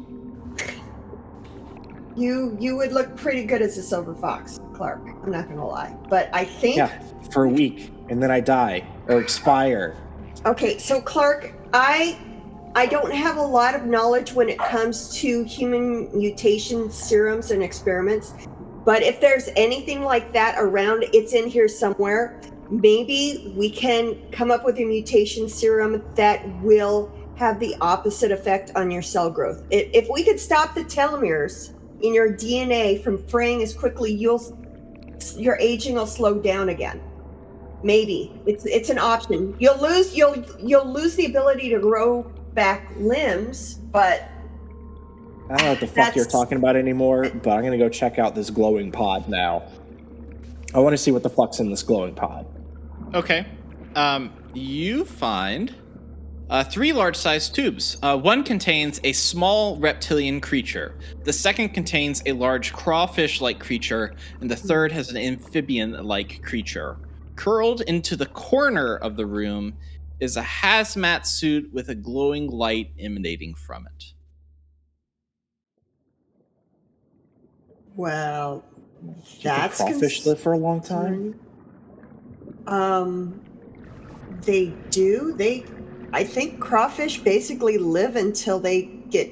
You would look pretty good as a silver fox, Clark. I'm not gonna lie, but I think. yeah, for a week, and then I die or expire. Okay, so Clark, I don't have a lot of knowledge when it comes to human mutation serums and experiments, but if there's anything like that around, it's in here somewhere. Maybe we can come up with a mutation serum that will have the opposite effect on your cell growth. If we could stop the telomeres in your DNA from fraying as quickly, your aging will slow down again. Maybe it's an option. You'll lose the ability to grow back limbs, but I don't know what the fuck you're talking about anymore, but I'm gonna go check out this glowing pod now. I want to see what the fuck's in this glowing pod. Okay. You find 3 large-sized tubes. One contains a small reptilian creature. The second contains a large crawfish-like creature, and the third has an amphibian-like creature. Curled into the corner of the room is a hazmat suit with a glowing light emanating from it. Well, That's crawfish live for a long time. They do. I think crawfish basically live until they get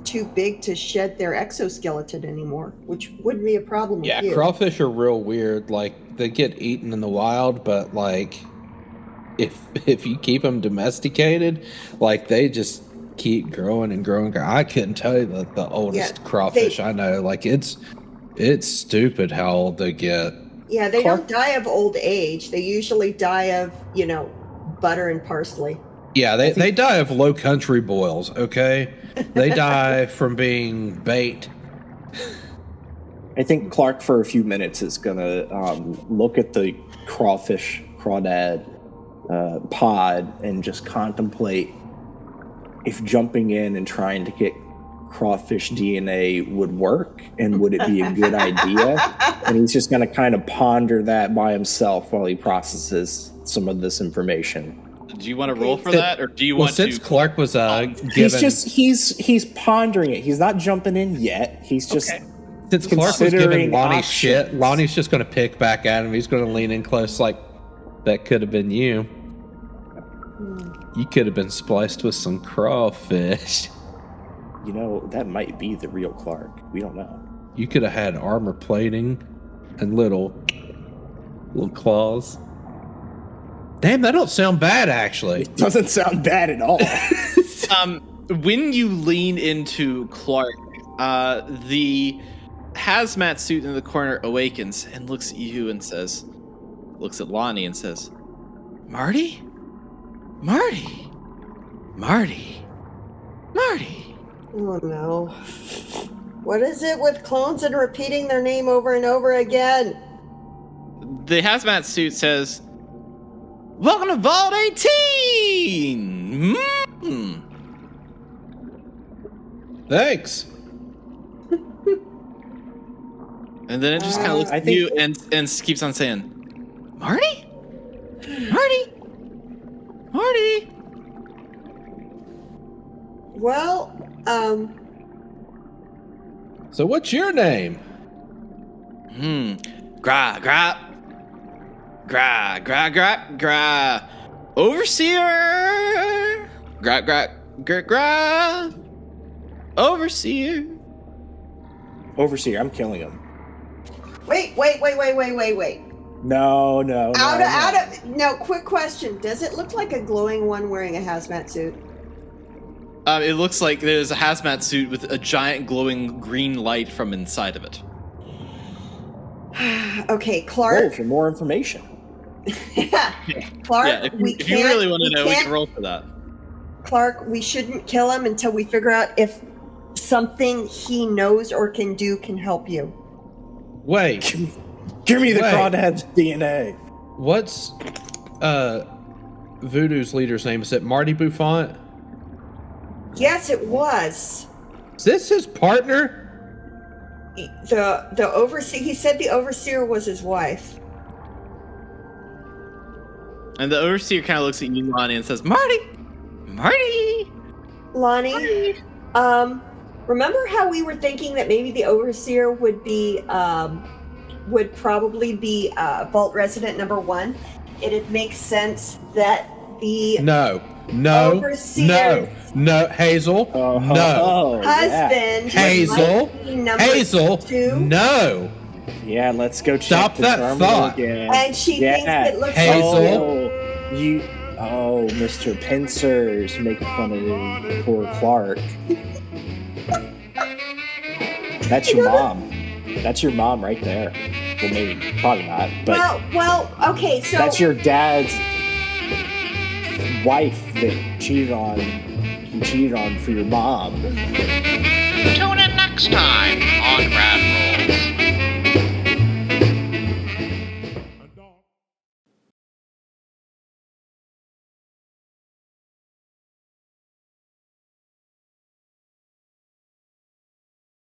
too big to shed their exoskeleton anymore, which wouldn't be a problem. Yeah, with you. crawfish are real weird. Like, they get eaten in the wild, but like, if you keep them domesticated, like, they just keep growing and growing. I couldn't tell you the oldest crawfish I know. Like, it's stupid how old they get. Yeah, they don't die of old age. They usually die of, butter and parsley. Yeah, they die of low country boils, okay? They die from being bait. I think Clark, for a few minutes, is going to look at the crawdad pod and just contemplate if jumping in and trying to get crawfish DNA would work, and would it be a good idea? And he's just going to kind of ponder that by himself while he processes some of this information. Do you want to roll for that, or do you want since to? Clark was given, he's pondering it. He's not jumping in yet. He's just since Clark was giving Lonnie options. shit, Lonnie's just going to pick back at him. He's going to lean in close, like, that could have been you. You could have been spliced with some crawfish. That might be the real Clark. We don't know. You could have had armor plating and little claws. Damn, that don't sound bad, actually. It doesn't sound bad at all. When you lean into Clark, the hazmat suit in the corner awakens and looks at you and looks at Lonnie and says, Marty? Marty? Marty? Marty? Oh no. What is it with clones and repeating their name over and over again? The hazmat suit says, Welcome to Vault 18! Mm-hmm. Thanks. And then it just kind of looks at you and keeps on saying, Marty? Marty? Marty? Well, So what's your name? Gra. Overseer. Gra. Overseer. Overseer, I'm killing him. wait. No. No, quick question. Does it look like a glowing one wearing a hazmat suit? It looks like there's a hazmat suit with a giant glowing green light from inside of it. Okay, Clark. Roll for more information. Clark, Yeah, if you really want to know, we can roll for that. Clark, we shouldn't kill him until we figure out if something he knows or can do can help you. Wait. Give me the crawdad's DNA. What's Voodoo's leader's name? Is it Marty Buffont? Yes, it was. Is this his partner? The overseer. He said the overseer was his wife. And the overseer kind of looks at you, Lonnie, and says, Marty! Lonnie, remember how we were thinking that maybe the overseer would probably be vault resident number 1? It'd make sense that No. No. Overseers. No. Hazel. Oh, No. Husband. Hazel. might be number Hazel. 2. No. Yeah, let's go check Stop the that terminal thought. again. And she thinks it looks Hazel. Oh, Mr. Pincers making fun of poor Clark. That's your mom. That's your mom right there. Well, maybe, probably not. But well, okay, so that's your dad's wife that he cheated on for your mom. Tune in next time on